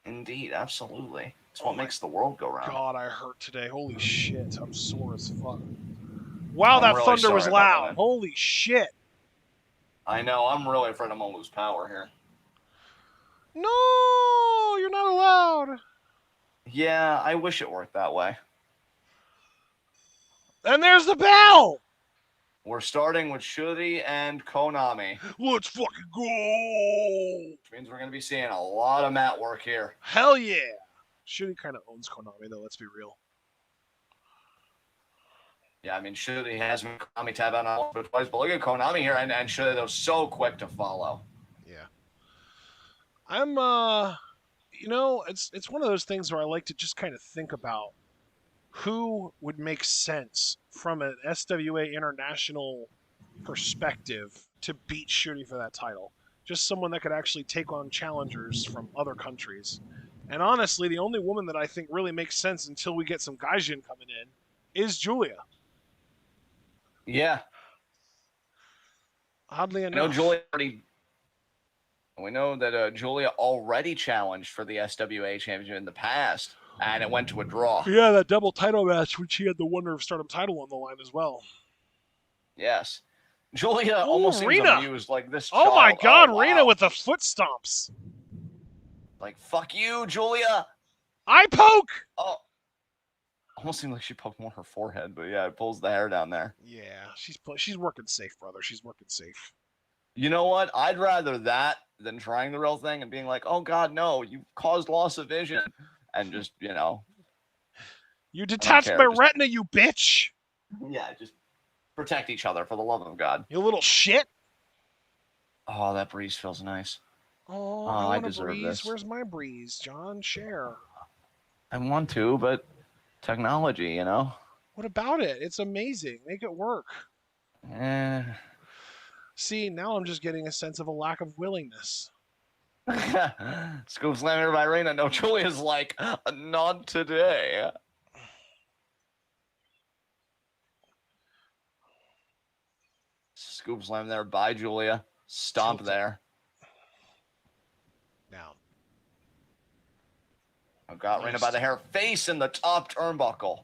Indeed, absolutely. It's what makes the world go round. God, I hurt today. Holy shit, I'm sore as fuck. Wow, that really thunder was loud. Holy shit. I know, I'm really afraid I'm gonna lose power here. No, you're not allowed. Yeah, I wish it worked that way. And there's the bell! We're starting with Shuri and Konami. Let's fucking go! Which means we're going to be seeing a lot of mat work here. Hell yeah! Shuri kind of owns Konami, though, let's be real. Yeah, I mean, Shuri has Konami tab out on but twice, but look at Konami here, and Shuri, they're so quick to follow. Yeah. I'm, you know, it's one of those things where I like to just kind of think about who would make sense from an SWA international perspective to beat Shuri for that title. Just someone that could actually take on challengers from other countries. And honestly, the only woman that I think really makes sense until we get some Gaijin coming in is Julia. Yeah. Oddly enough. I know Julia already... We know that Julia already challenged for the SWA championship in the past, and it went to a draw. Yeah, that double title match, which she had the Wonder of Stardom title on the line as well. Yes. Julia almost seems amused, like this child. Oh my god, wow. Rina with the foot stomps. Like, fuck you, Julia. I poke! Oh. Almost seemed like she poked more her forehead, but yeah, it pulls the hair down there. Yeah, she's working safe, brother. She's working safe. You know what? I'd rather that than trying the real thing and being like, oh god, no, you caused loss of vision. And just, you know. You detached my retina, you bitch! Yeah, just protect each other for the love of God. You little shit! Oh, that breeze feels nice. Oh, I deserve this. Where's my breeze, John? Share. I want to, but technology, you know? What about it? It's amazing. Make it work. See, now I'm just getting a sense of a lack of willingness. Scoop slam here by Rina. No, Julia's like, not today. Scoop slam there by Julia. Stomp there. Down. I got Rena by Nice. the hair, face in the top turnbuckle.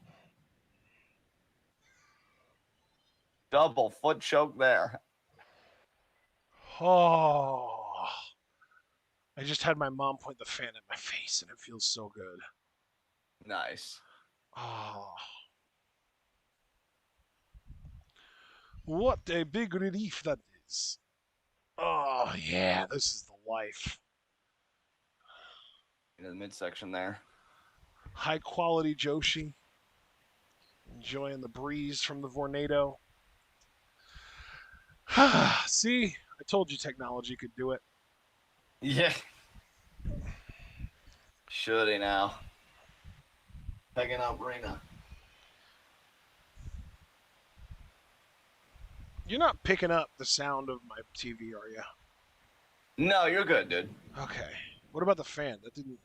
Double foot choke there. Oh, I just had my mom point the fan at my face, and it feels so good. Nice. Oh, what a big relief that is. Oh, yeah, this is the life. In the midsection there. High quality Joshi. Enjoying the breeze from the Vornado. See, I told you technology could do it. Yeah. Should he now? Picking up Rena. You're not picking up the sound of my TV, are you? No, you're good, dude. Okay. What about the fan? That didn't.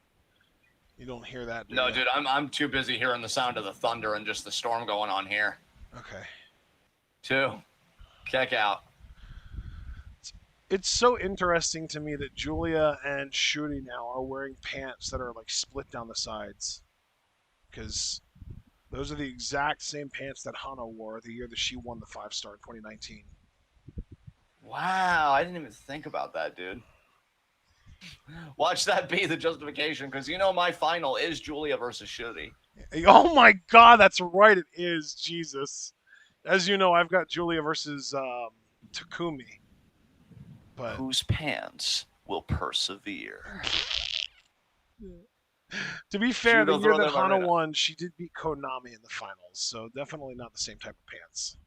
You don't hear that, do No, you? dude, I'm too busy hearing the sound of the thunder and just the storm going on here. Okay. Two. Kick out. It's so interesting to me that Julia and Shuri now are wearing pants that are like split down the sides. Because those are the exact same pants that Hana wore the year that she won the 5-star in 2019. Wow, I didn't even think about that, dude. Watch that be the justification, because you know my final is Julia versus Shuri. Oh my god, that's right, it is. Jesus. As you know, I've got Julia versus Takumi. But Whose pants will persevere? to be fair, the Judo year throw that there by Hana Rena. won, she did beat Konami in the finals, so definitely not the same type of pants.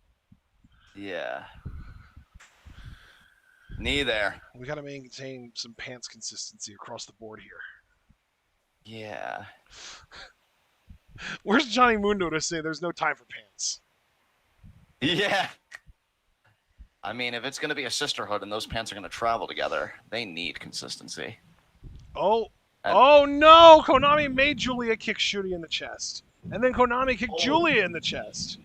Yeah. Knee there. We got to maintain some pants consistency across the board here. Yeah. Where's Johnny Mundo to say there's no time for pants? Yeah. I mean, if it's going to be a sisterhood and those pants are going to travel together, they need consistency. Oh, oh no! Konami made Julia kick Shuri in the chest. And then Konami kicked Julia in the chest.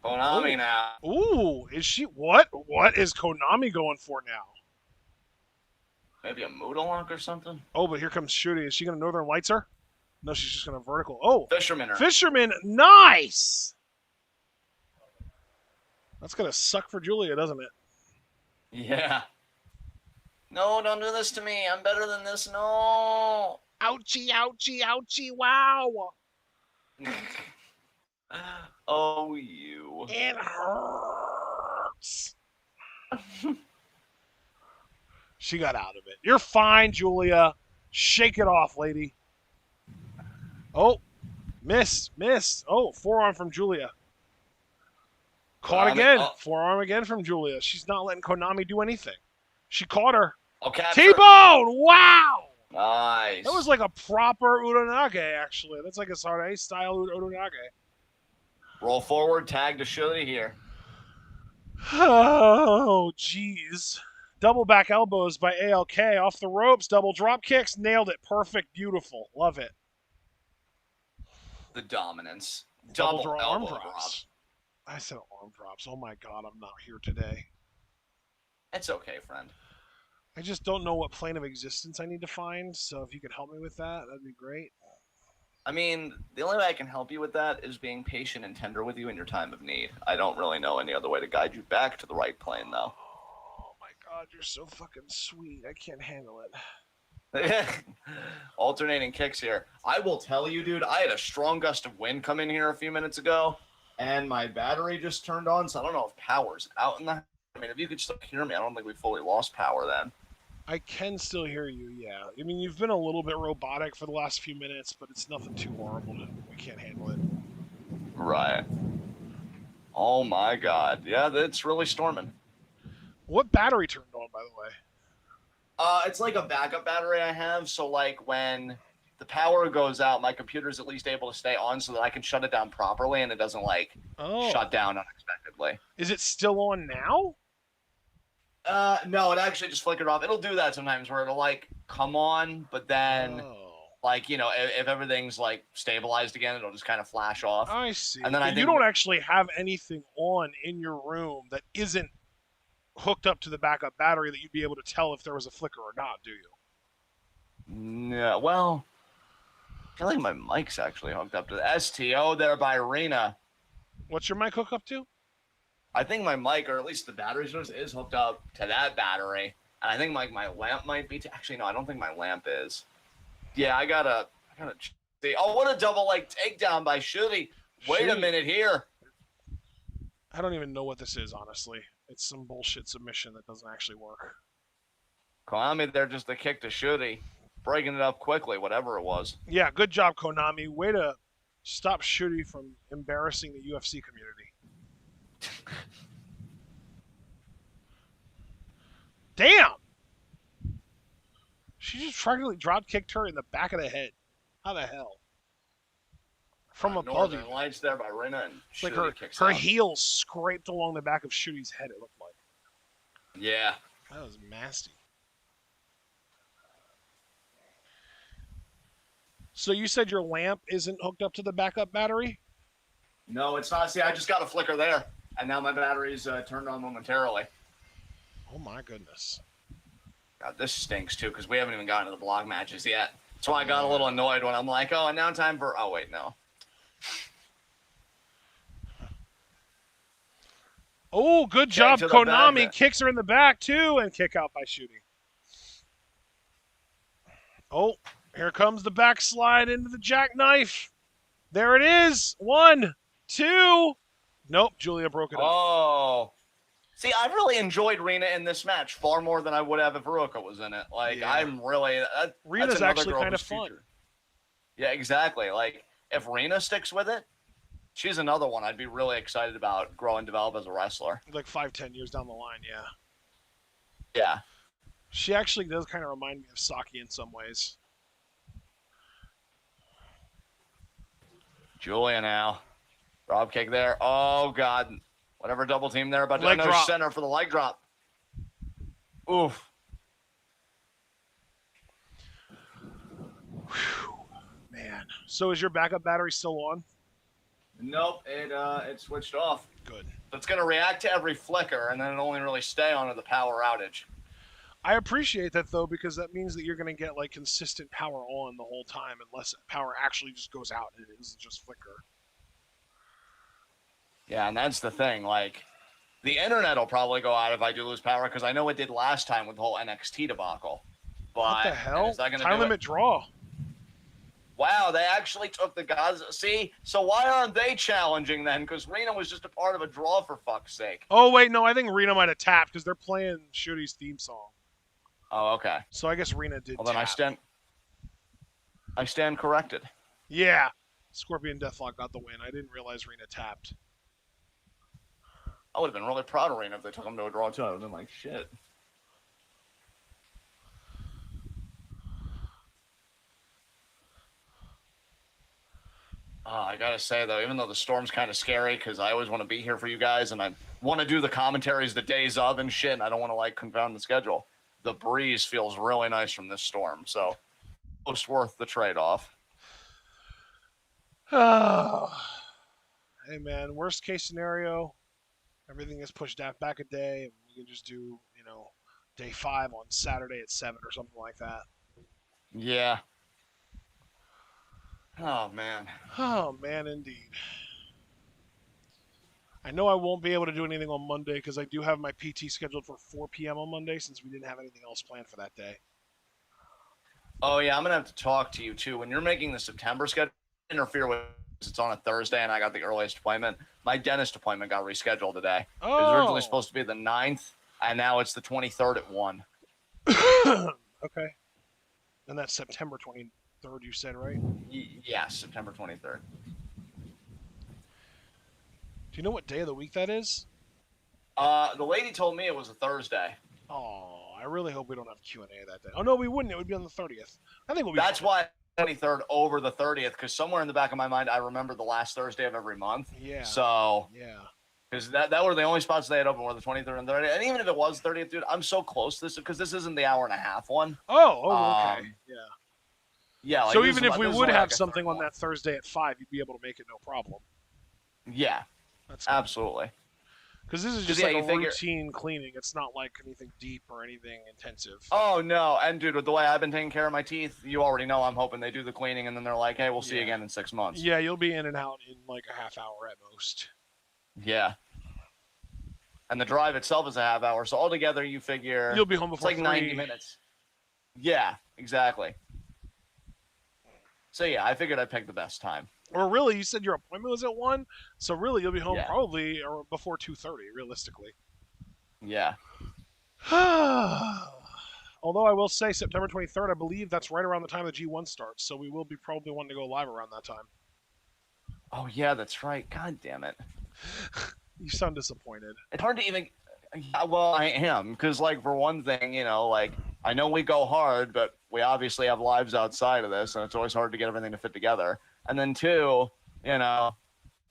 Konami now. Ooh, is she what? What is Konami going for now? Maybe a Moodle lock or something? Oh, but here comes Shuri. Is she gonna Northern Lights her? No, she's just gonna vertical. Oh, Fisherman. Fisherman, nice. That's gonna suck for Julia, doesn't it? Yeah. No, don't do this to me. I'm better than this. No. Ouchie, ouchie, ouchie! Wow. Oh, you. It hurts. She got out of it. You're fine, Julia. Shake it off, lady. Oh, missed. Oh, forearm from Julia. Caught again. Oh. Forearm again from Julia. She's not letting Konami do anything. She caught her. Okay. T-bone! Wow! Nice. That was like a proper Uranage, actually. That's like a Sare style Uranage. Roll forward, tag to Shuri here. Oh, jeez. Double back elbows by ALK. Off the ropes. Double drop kicks. Nailed it. Perfect. Beautiful. Love it. The dominance. Double Double arm elbow drops. I said arm drops. Oh my god, I'm not here today. It's okay, friend. I just don't know what plane of existence I need to find, so if you could help me with that, that'd be great. I mean, the only way I can help you with that is being patient and tender with you in your time of need. I don't really know any other way to guide you back to the right plane, though. Oh my god, you're so fucking sweet. I can't handle it. Alternating kicks here. I will tell you, dude, I had a strong gust of wind come in here a few minutes ago, and my battery just turned on, so I don't know if power's out in the... I mean, if you could still hear me, I don't think we fully lost power then. I can still hear you, yeah. I mean, you've been a little bit robotic for the last few minutes, but it's nothing too horrible. We can't handle it. Right. Oh my god. Yeah, it's really storming. What battery turned on, by the way? It's like a backup battery I have, so like when the power goes out, my computer's at least able to stay on so that I can shut it down properly and it doesn't like shut down unexpectedly. Is it still on now? No, it actually just flickered off. It'll do that sometimes where it'll like come on, but then like, you know, if everything's like stabilized again, it'll just kind of flash off. I see. And then I think you don't actually have anything on in your room that isn't hooked up to the backup battery that you'd be able to tell if there was a flicker or not, do you? No, well, I feel like my mic's actually hooked up to the STO there by Arena. What's your mic hook up to? I think my mic, or at least the battery source, is hooked up to that battery. And I think my lamp might be. Actually, no, I don't think my lamp is. Yeah, I gotta see. Oh, what a double leg takedown by Shooty. Wait a minute here. I don't even know what this is, honestly. It's some bullshit submission that doesn't actually work. Konami there just a kick to Shooty. Breaking it up quickly, whatever it was. Yeah, good job, Konami. Way to stop Shooty from embarrassing the UFC community. Damn! She just practically drop kicked her in the back of the head. How the hell? From a Northern podium. Lights there by Rina, and It's like kicks her out. heels scraped along the back of Shooty's head, it looked like. Yeah. That was nasty. So you said your lamp isn't hooked up to the backup battery? No, it's not. See, I just got a flicker there, and now my battery's turned on momentarily. Oh my goodness. God, this stinks too, because we haven't even gotten to the block matches yet. That's why I got a little annoyed when I'm like, oh, and now time for. Oh wait, no. Oh, good job, Konami. Kicks her in the back, too, and kick out by Shooty. Oh, here comes the backslide into the jackknife. There it is. 1, 2. Nope, Julia broke it up. Oh. See, I really enjoyed Rina in this match far more than I would have if Ruka was in it. Like, yeah. I'm really... Rina's actually kind of fun. Yeah, exactly. Like, if Rina sticks with it, she's another one I'd be really excited about grow and develop as a wrestler. Like 5-10 years down the line, yeah. Yeah. She actually does kind of remind me of Saki in some ways. Julia now. Drop kick there. Oh, God. Whatever double team there, but no center for the leg drop. Oof. Whew, man. So is your backup battery still on? Nope, it switched off. Good. It's going to react to every flicker, and then it'll only really stay on at the power outage. I appreciate that, though, because that means that you're going to get, like, consistent power on the whole time unless power actually just goes out and it isn't just flicker. Yeah, and that's the thing. Like, the internet will probably go out if I do lose power, because I know it did last time with the whole NXT debacle. But what the hell? Time limit draw. Wow, they actually took the guys. See, so why aren't they challenging then? Because Rena was just a part of a draw, for fuck's sake. Oh, wait, no, I think Rena might have tapped because they're playing Shooty's theme song. Oh, okay. So I guess Rena did. Well, then I stand corrected. Yeah, Scorpion Deathlock got the win. I didn't realize Rena tapped. I would have been really proud of Rena if they took him to a draw too. I would have been like, shit. I gotta say though, even though the storm's kind of scary, because I always want to be here for you guys, and I want to do the commentaries the days of and shit, and I don't want to like confound the schedule. The breeze feels really nice from this storm, so it's worth the trade-off. Hey man, worst case scenario, everything is pushed back a day, and we can just do, day 5 on Saturday at 7 or something like that. Yeah. Oh, man. Oh, man, indeed. I know I won't be able to do anything on Monday because I do have my PT scheduled for 4 p.m. on Monday since we didn't have anything else planned for that day. Oh, yeah, I'm going to have to talk to you, too. When you're making the September schedule, interfere with it's on a Thursday and I got the earliest appointment. My dentist appointment got rescheduled today. It was originally supposed to be the 9th, and now it's the 23rd at 1. Okay. And that's September 23rd, you said, right? Yes, September 23rd. Do you know what day of the week that is? The lady told me it was a Thursday. Oh, I really hope we don't have Q&A that day. Oh, no, we wouldn't. It would be on the 30th. I think we'll be That's why 23rd over the 30th, because somewhere in the back of my mind, I remember the last Thursday of every month. Yeah. So, yeah. Because that were the only spots they had open were the 23rd and 30th. And even if it was 30th, dude, I'm so close to this, because this isn't the hour and a half one. Oh, okay. Yeah. Yeah. Like so even if we would have something on that Thursday at 5, you'd be able to make it no problem. Yeah. That's cool. Absolutely. Because this is Because just yeah, like a you figure. routine cleaning. It's not like anything deep or anything intensive. Oh no, and dude, with the way I've been taking care of my teeth, you already know I'm hoping they do the cleaning and then they're like, hey, we'll see you Yeah. again in 6 months. Yeah, you'll be in and out in like a half hour at most. Yeah. And the drive itself is a half hour, so altogether you figure You'll be home it's before like 90 3. minutes. Yeah, exactly. So yeah, I figured I'd pick the best time. Or really, you said your appointment was at 1, so really you'll be home Yeah. probably or before 2:30, realistically. Yeah. Although I will say September 23rd, I believe that's right around the time the G1 starts, so we will be probably wanting to go live around that time. Oh yeah, that's right. God damn it. You sound disappointed. It's hard to even. Yeah, well, I am because, like, for one thing, you know, like I know we go hard, but we obviously have lives outside of this, and it's always hard to get everything to fit together. And then two, you know,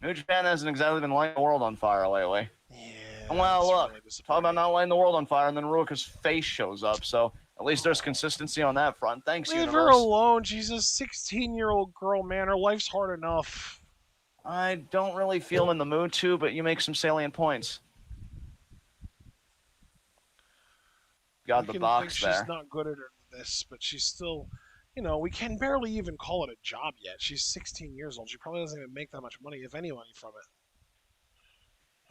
New Japan hasn't exactly been lighting the world on fire lately. Yeah. Well, look, really talk about not lighting the world on fire, and then Ruika's face shows up. So at least there's Oh. consistency on that front. Thanks, Leave her universe. alone. She's a 16-year-old girl, man. Her life's hard enough. I don't really feel in the mood to, but you make some salient points. Got We the can box think there. she's not good at this, but she's still, we can barely even call it a job yet. She's 16 years old. She probably doesn't even make that much money, if any money, from it.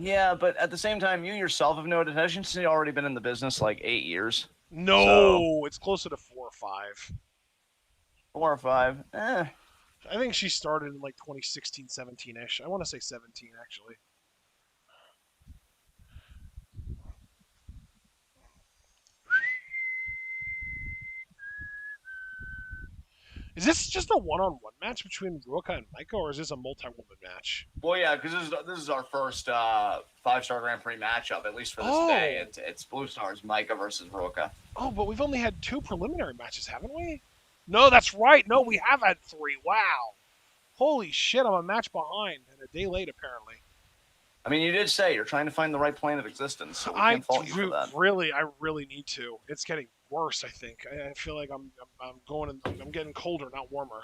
Yeah, but at the same time, you yourself have noted, hasn't she already been in the business like 8 years? No, So, it's closer to 4 or 5. 4 or 5. I think she started in like 2016, 17-ish. I want to say 17, actually. Is this just a one-on-one match between Ruoka and Maika, or is this a multi-woman match? Well, yeah, because this is our first 5-star Grand Prix matchup, at least for this day. It's Blue Stars, Micah versus Ruoka. Oh, but we've only had 2 preliminary matches, haven't we? No, that's right. No, we have had 3. Wow. Holy shit, I'm a match behind and a day late, apparently. I mean, you did say you're trying to find the right plane of existence, so we can't fault you for that. I really need to. It's getting worse, I think. I feel like I'm getting colder, not warmer.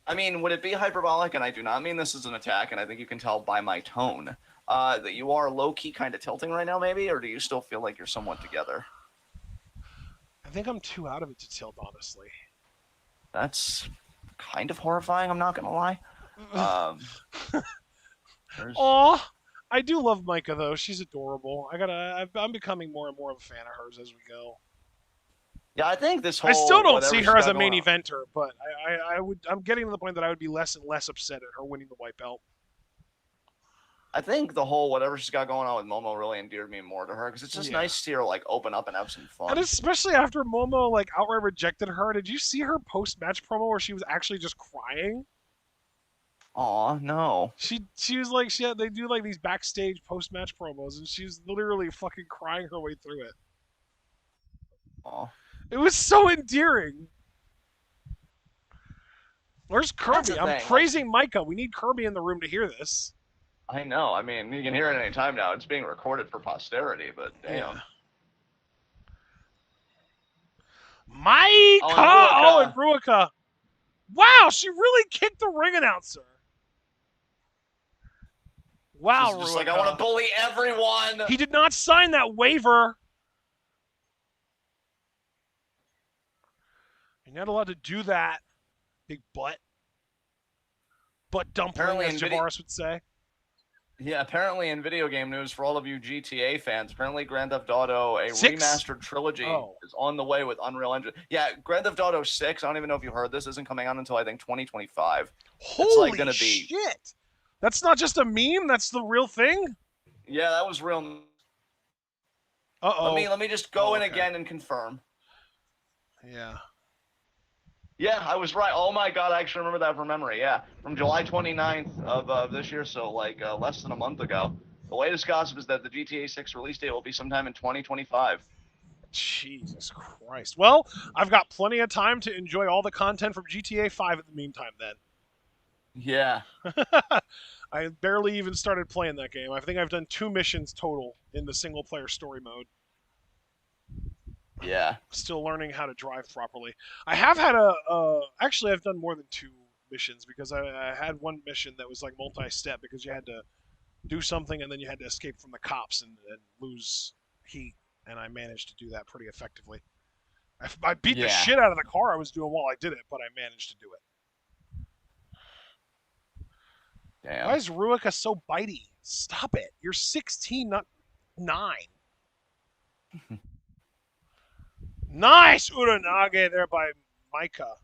I mean, would it be hyperbolic? And I do not mean this as an attack, and I think you can tell by my tone that you are low-key kind of tilting right now, maybe? Or do you still feel like you're somewhat together? I think I'm too out of it to tilt, honestly. That's kind of horrifying, I'm not going to lie. Aw! I do love Micah, though. She's adorable. I'm becoming more and more of a fan of hers as we go. Yeah, I think this whole... I still don't see her as a main eventer, but I'm getting to the point that I would be less and less upset at her winning the white belt. I think the whole whatever she's got going on with Momo really endeared me more to her because it's just nice to see her like open up and have some fun. And especially after Momo like outright rejected her, did you see her post-match promo where she was actually just crying? Aw, no. She was like they do like these backstage post-match promos and she's literally fucking crying her way through it. Aw. It was so endearing. Where's Kirby? I'm praising Micah. We need Kirby in the room to hear this. I know. I mean, you can hear it any time now. It's being recorded for posterity, but damn. Yeah. Micah! And Ruika. Wow, she really kicked the ring announcer. Wow, Ruika. Just like, I want to bully everyone. He did not sign that waiver. You're not allowed to do that, big butt. Butt dumpling, as Javaris would say. Yeah, apparently in video game news, for all of you GTA fans, apparently Grand Theft Auto, a remastered trilogy, is on the way with Unreal Engine. Yeah, Grand Theft Auto 6, I don't even know if you heard this, isn't coming out until, I think, 2025. Holy shit! That's not just a meme, that's the real thing? Yeah, that was real. Uh-oh. Let me just go in again and confirm. Yeah. Yeah, I was right. Oh my god, I actually remember that from memory. Yeah, from July 29th of this year, so like less than a month ago. The latest gossip is that the GTA 6 release date will be sometime in 2025. Jesus Christ. Well, I've got plenty of time to enjoy all the content from GTA 5 in the meantime then. Yeah. I barely even started playing that game. I think I've done 2 missions total in the single-player story mode. Yeah. Still learning how to drive properly. I have had actually, I've done more than 2 missions because I had one mission that was like multi-step because you had to do something, and then you had to escape from the cops and lose heat. And I managed to do that pretty effectively. I beat the Yeah. shit out of the car I was doing while I did it, but I managed to do it. Why Damn. is Ruika so bitey? Stop it. You're 16, not 9. Nice Uranage there by Micah.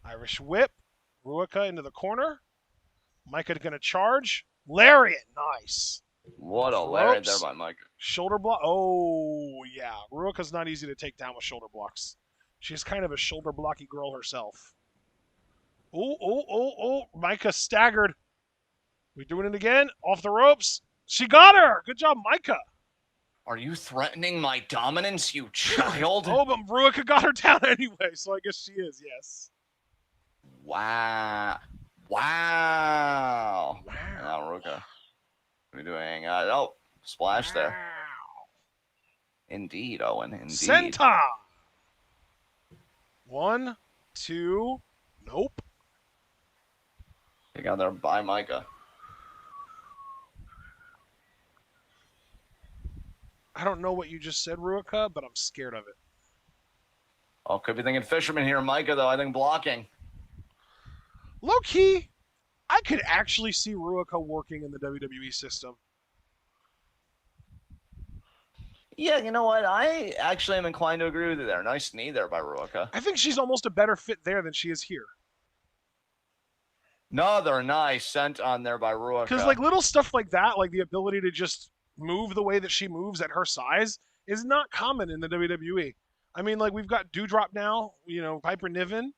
Irish whip. Ruika into the corner. Micah gonna charge. Lariat. Nice. What Off a the lariat there ropes. by Micah. Shoulder block. Oh, yeah. Ruika's not easy to take down with shoulder blocks. She's kind of a shoulder blocky girl herself. Oh. Micah staggered. We doing it again? Off the ropes. She got her. Good job, Micah. Are you threatening my dominance, you child? Oh, but Ruika got her down anyway, so I guess she is, yes. Wow. Wow. Now, Ruka. What are we doing? Oh, splash there. Wow. Indeed, Owen. Indeed. Senta. 1, 2. Nope. They got there by Micah. I don't know what you just said, Ruika, but I'm scared of it. Oh, could be thinking fisherman here. Micah, though, I think blocking. Low key, I could actually see Ruika working in the WWE system. Yeah, you know what? I actually am inclined to agree with you there. Nice knee there by Ruika. I think she's almost a better fit there than she is here. Another nice scent on there by Ruika. Because like little stuff like that, like the ability to just move the way that she moves at her size, is not common in the WWE. I mean, like we've got Dewdrop now, Piper Niven,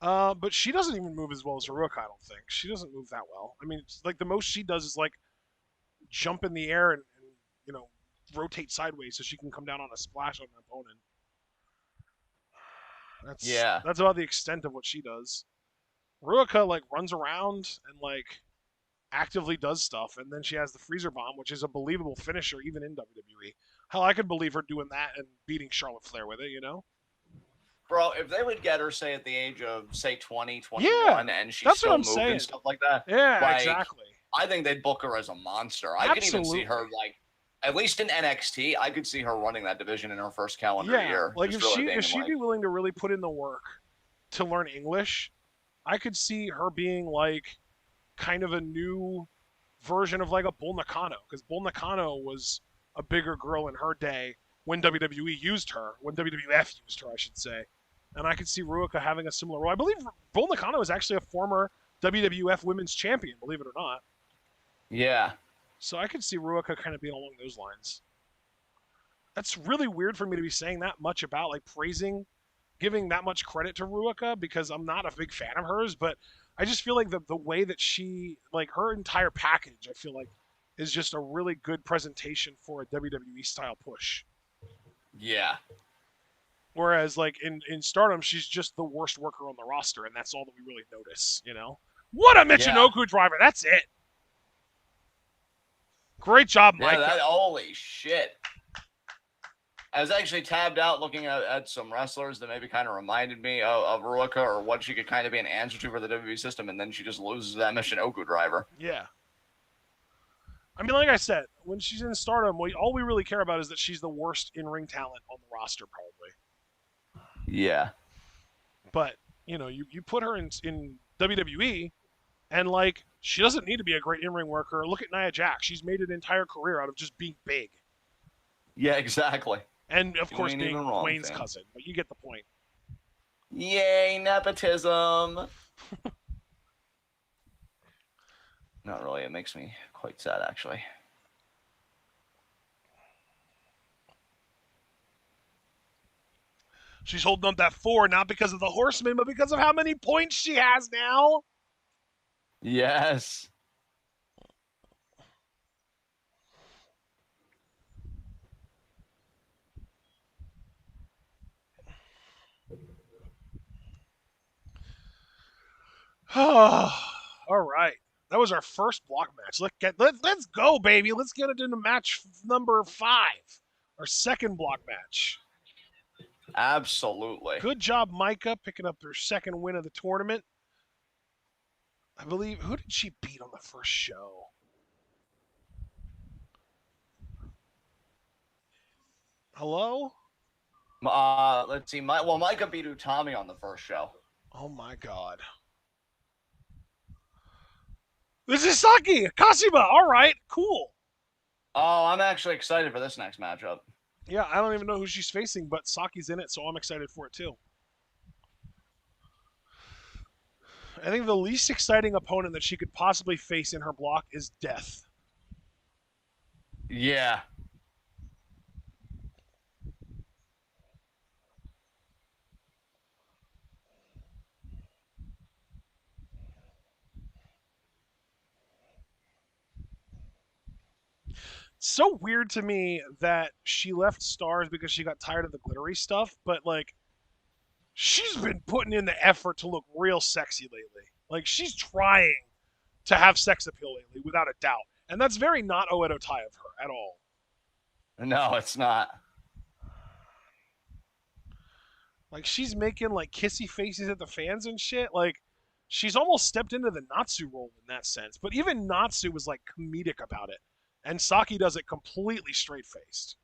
but she doesn't even move as well as Ruika. I don't think she doesn't move that well. I mean, it's like the most she does is like jump in the air and rotate sideways so she can come down on a splash on an opponent. That's about the extent of what she does. Ruika like runs around and like actively does stuff, and then she has the freezer bomb, which is a believable finisher even in WWE. Hell, I could believe her doing that and beating Charlotte Flair with it, Bro, if they would get her, say, at the age of, say, 20, 21, and she's still moving and stuff like that. Yeah, like, exactly. I think they'd book her as a monster. I could even see her, like, at least in NXT, I could see her running that division in her first calendar year. Like, if she'd be willing to really put in the work to learn English, I could see her being, like, kind of a new version of, like, a Bull Nakano. Because Bull Nakano was a bigger girl in her day when WWE used her, when WWF used her, I should say. And I could see Ruika having a similar role. I believe Bull Nakano is actually a former WWF Women's Champion, believe it or not. Yeah. So I could see Ruika kind of being along those lines. That's really weird for me to be saying that much about, like, giving that much credit to Ruika, because I'm not a big fan of hers, but I just feel like the way that she, like, her entire package, I feel like, is just a really good presentation for a WWE style push. Yeah. Whereas, like, in Stardom, she's just the worst worker on the roster, and that's all that we really notice, What a Michinoku driver! That's it! Great job, Mike. Yeah, holy shit. I was actually tabbed out looking at some wrestlers that maybe kind of reminded me of Ruika, or what she could kind of be an answer to for the WWE system, and then she just loses that Michinoku driver. Yeah. I mean, like I said, when she's in Stardom, all we really care about is that she's the worst in-ring talent on the roster, probably. Yeah. But, you put her in WWE, and, like, she doesn't need to be a great in-ring worker. Look at Nia Jax. She's made an entire career out of just being big. Yeah, exactly. And, of course, being Wayne's cousin. But you get the point. Yay, nepotism. Not really. It makes me quite sad, actually. She's holding up that 4, not because of the Horseman, but because of how many points she has now. Yes. All right. That was our first block match. Let's go, baby. Let's get it into match number 5. Our second block match. Absolutely. Good job, Micah, picking up their second win of the tournament. I believe, who did she beat on the first show? Hello? Let's see. Micah beat Utami on the first show. Oh my god. This is Saki Kashima. All right, cool. Oh, I'm actually excited for this next matchup. Yeah, I don't even know who she's facing, but Saki's in it, so I'm excited for it too. I think the least exciting opponent that she could possibly face in her block is Death. Yeah. So weird to me that she left Stars because she got tired of the glittery stuff, but like she's been putting in the effort to look real sexy lately. Like she's trying to have sex appeal lately, without a doubt. And that's very not Oedo Tai of her at all. No, it's not. Like she's making like kissy faces at the fans and shit. Like she's almost stepped into the Natsu role in that sense. But even Natsu was like comedic about it. And Saki does it completely straight faced.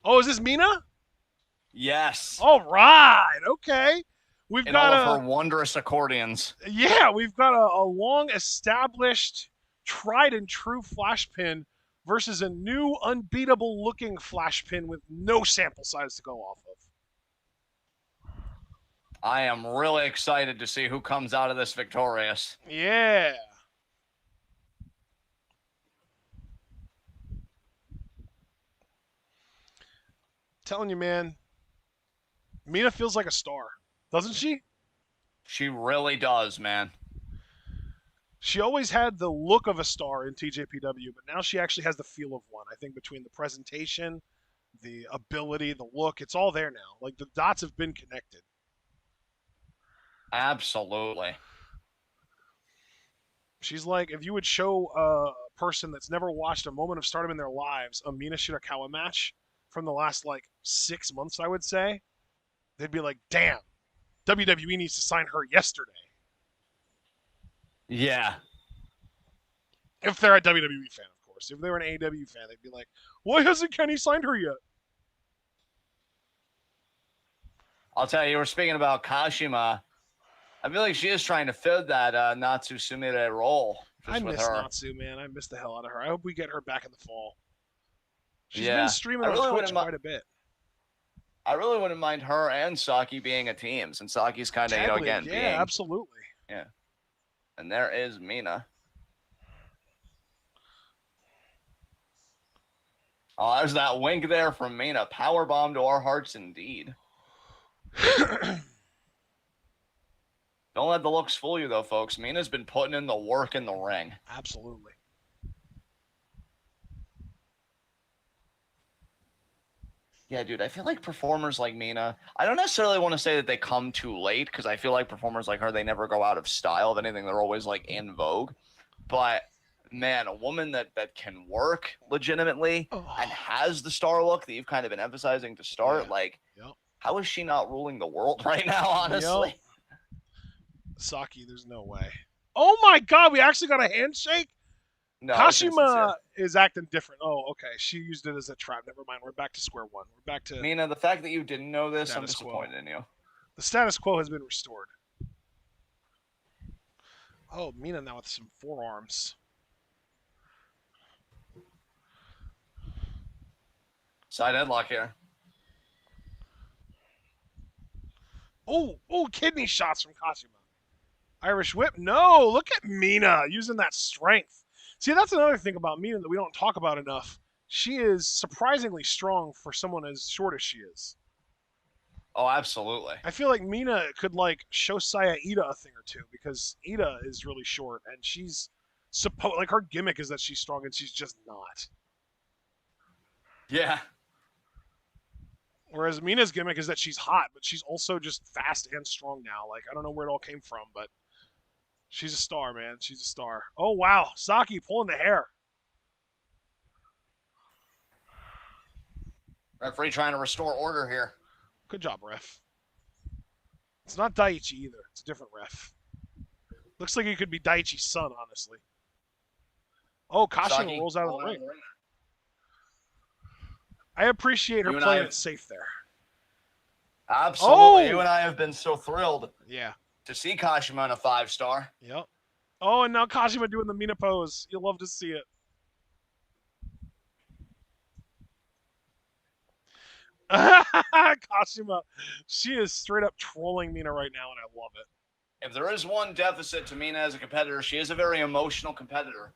Oh, is this Mina? Yes. All right. Okay. We've In got all of her wondrous accordions. yeah, we've got a long established, tried and true flash pin versus a new unbeatable looking flash pin with no sample size to go off of. I am really excited to see who comes out of this victorious. Yeah. Telling you, man, Mina feels like a star, doesn't she? She really does, man. She always had the look of a star in TJPW, but now she actually has the feel of one. I think between the presentation, the ability, the look, it's all there now. Like the dots have been connected. Absolutely. She's like, if you would show a person that's never watched a moment of Stardom in their lives a Mina Shirakawa match from the last like 6 months, I would say, they'd be like, damn, WWE needs to sign her yesterday. Yeah. If they're a WWE fan, of course. If they were an AEW fan, they'd be like, why hasn't Kenny signed her yet? I'll tell you, we're speaking about Kashima. I feel like she is trying to fill that Natsu Sumire role. I Just with miss her. Natsu, man. I miss the hell out of her. I hope we get her back in the fall. She's been Yeah. streaming I on really Twitch wouldn't quite a bit. I really wouldn't mind her and Saki being a team, since Saki's kind of, Tag again, league, being. yeah, absolutely. Yeah. And there is Mina. Oh, there's that wink there from Mina. Power bomb to our hearts indeed. Don't let the looks fool you, though, folks. Mina's been putting in the work in the ring. Absolutely. Yeah, dude, I feel like performers like Mina, I don't necessarily want to say that they come too late, because I feel like performers like her, they never go out of style. If anything, they're always like in vogue. But man, a woman that can work legitimately and has the star look that you've kind of been emphasizing to start, like, how is she not ruling the world right now, honestly? Yep. Saki, there's no way. Oh my god, we actually got a handshake? No, Kashima is acting different. Oh, okay. She used it as a trap. Never mind. We're back to square one. We're back to Mina, the fact that you didn't know this, I'm disappointed in you. The status quo has been restored. Oh, Mina now with some forearms. Side headlock here. Oh, kidney shots from Kashima. Irish whip? No, look at Mina using that strength. See, that's another thing about Mina that we don't talk about enough. She is surprisingly strong for someone as short as she is. Oh, absolutely. I feel like Mina could like show Saya Ida a thing or two, because Ida is really short and she's like her gimmick is that she's strong and she's just not. Yeah. Whereas Mina's gimmick is that she's hot, but she's also just fast and strong now. Like I don't know where it all came from, but she's a star, man. She's a star. Oh wow, Saki pulling the hair. Referee trying to restore order here. Good job, ref. It's not Daiichi either. It's a different ref. Looks like he could be Daiichi's son, honestly. Oh, Kashima Saki, rolls out of the rolling out ring. of the ring. I appreciate her You and I playing have it safe there. absolutely. You Oh! and I have been so thrilled Yeah. to see Kashima in a 5-star. Yep. Oh, and now Kashima doing the Mina pose. You'll love to see it. Kashima, she is straight up trolling Mina right now, and I love it. If there is one deficit to Mina as a competitor, she is a very emotional competitor.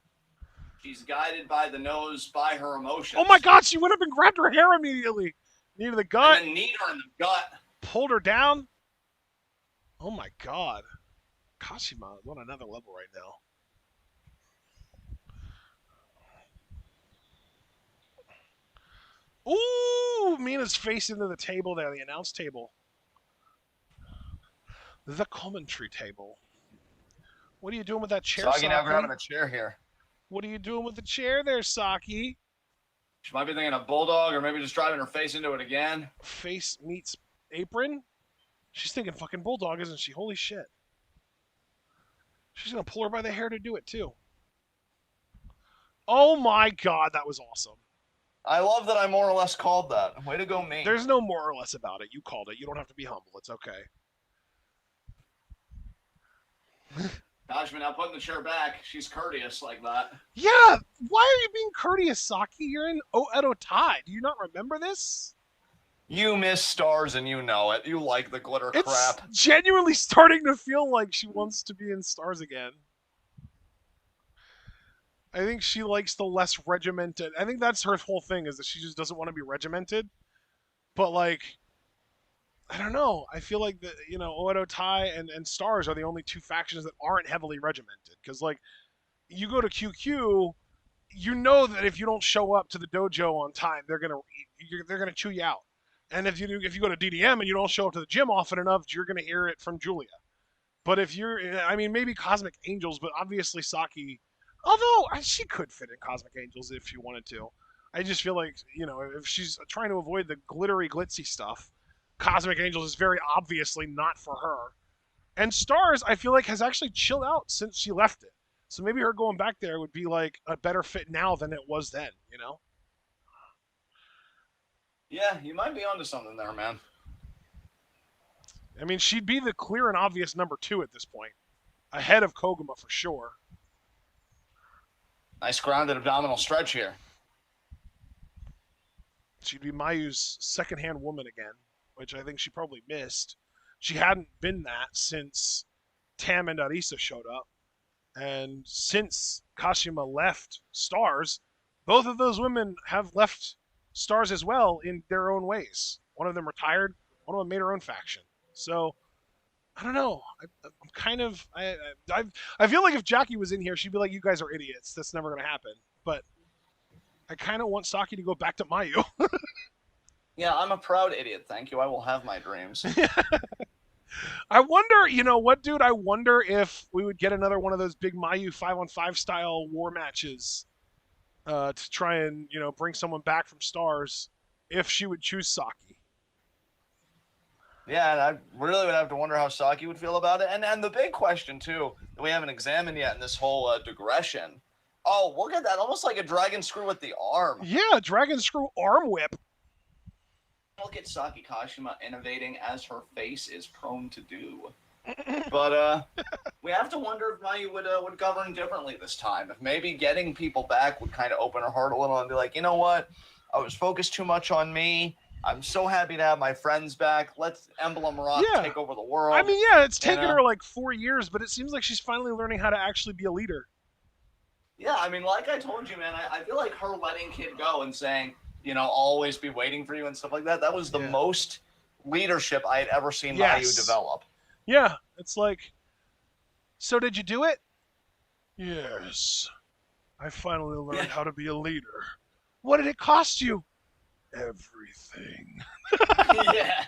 She's guided by the nose, by her emotions. Oh my god, she went up and grabbed her hair immediately. Knee to the gut. And then kneed her in the gut. Pulled her down. Oh my god. Kashima is on another level right now. Ooh, Mina's face into the table there, the announce table. The commentary table. What are you doing with that chair, Saki now Saki? grabbing a chair here. What are you doing with the chair there, Saki? She might be thinking of Bulldog or maybe just driving her face into it again. Face meets apron? She's thinking fucking Bulldog, isn't she? Holy shit. She's going to pull her by the hair to do it, too. Oh my god, that was awesome. I love that I more or less called that. Way to go, me. There's no more or less about it. You called it. You don't have to be humble. It's okay. Kashima now putting the chair back. She's courteous like that. Yeah, why are you being courteous, Saki? You're in Oedo Tai. Do you not remember this? You miss stars and you know it. You like the glitter It's crap. genuinely starting to feel like she wants to be in Stars again. I think she likes the less regimented. I think that's her whole thing, is that she just doesn't want to be regimented. But like, I don't know. I feel like the Oedo Tai and Stars are the only two factions that aren't heavily regimented. Because like, you go to QQ, you know that if you don't show up to the dojo on time, they're gonna chew you out. And if you go to DDM and you don't show up to the gym often enough, you're gonna hear it from Julia. But if I mean, maybe Cosmic Angels, but obviously Saki, although she could fit in Cosmic Angels if she wanted to. I just feel like, if she's trying to avoid the glittery, glitzy stuff, Cosmic Angels is very obviously not for her. And Stars, I feel like, has actually chilled out since she left it. So maybe her going back there would be like a better fit now than it was then, Yeah, you might be onto something there, man. I mean, she'd be the clear and obvious number 2 at this point. Ahead of Koguma for sure. Nice grounded abdominal stretch here. She'd be Mayu's second-hand woman again, which I think she probably missed. She hadn't been that since Tam and Arisa showed up. And since Kashima left Stars, both of those women have left Stars as well in their own ways. One of them retired, one of them made her own faction. So, I don't know. I'm kind of... I feel like if Jackie was in here, she'd be like, you guys are idiots. That's never going to happen. But I kind of want Saki to go back to Mayu. Yeah, I'm a proud idiot, thank you. I will have my dreams. I wonder, you know what, dude? I wonder if we would get another one of those big Mayu 5-on-5 style war matches to try and, bring someone back from Stars if she would choose Saki. Yeah, and I really would have to wonder how Saki would feel about it. And the big question, too, that we haven't examined yet in this whole digression. Oh, look at that. Almost like a dragon screw with the arm. Yeah, dragon screw arm whip. Look at Saki Kashima innovating as her face is prone to do. But we have to wonder if Mayu would govern differently this time. If maybe getting people back would kind of open her heart a little and be like, you know what? I was focused too much on me. I'm so happy to have my friends back. Let's Emblem Rock take over the world. I mean, yeah, it's taken her like 4 years, but it seems like she's finally learning how to actually be a leader. Yeah, I mean, like I told you, man, I feel like her letting Kid go and saying, always be waiting for you and stuff like that, that was the most leadership I had ever seen Mayu develop. Yeah, it's like, so did you do it? Yes. I finally learned how to be a leader. What did it cost you? Everything. Yeah.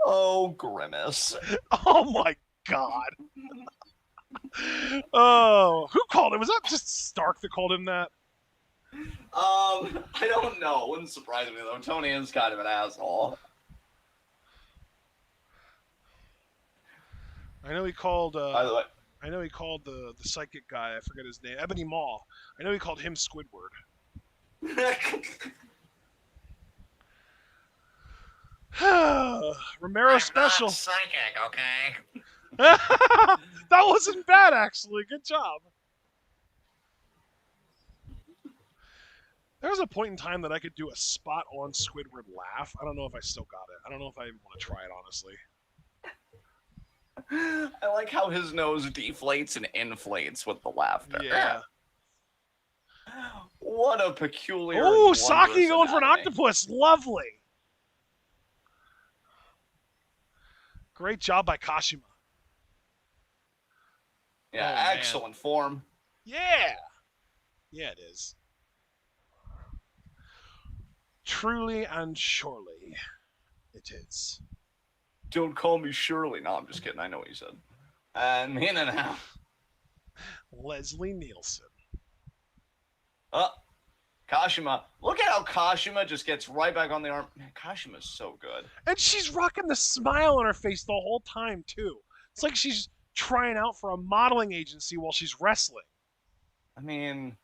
Oh, Grimace. Oh my god. Oh, who called it? Was that just Stark that called him that? I don't know. It wouldn't surprise me though. Tony is kind of an asshole. I know he called. By the way, I know he called the psychic guy. I forget his name. Ebony Maw. I know he called him Squidward. Romero special. psychic, okay? That wasn't bad, actually. Good job. There was a point in time that I could do a spot on Squidward laugh. I don't know if I still got it. I don't know if I even want to try it, honestly. I like how his nose deflates and inflates with the laughter. Yeah. What a peculiar. Oh, Saki going for an octopus. Lovely. Great job by Kashima. Yeah, Oh, excellent form. Yeah. Yeah, it is. Truly and surely, it is. Don't call me Shirley. No, I'm just kidding. I know what you said. And Mina now. Leslie Nielsen. Kashima. Look at how Kashima just gets right back on the arm. Man, Kashima's so good. And she's rocking the smile on her face the whole time, too. It's like she's trying out for a modeling agency while she's wrestling. I mean,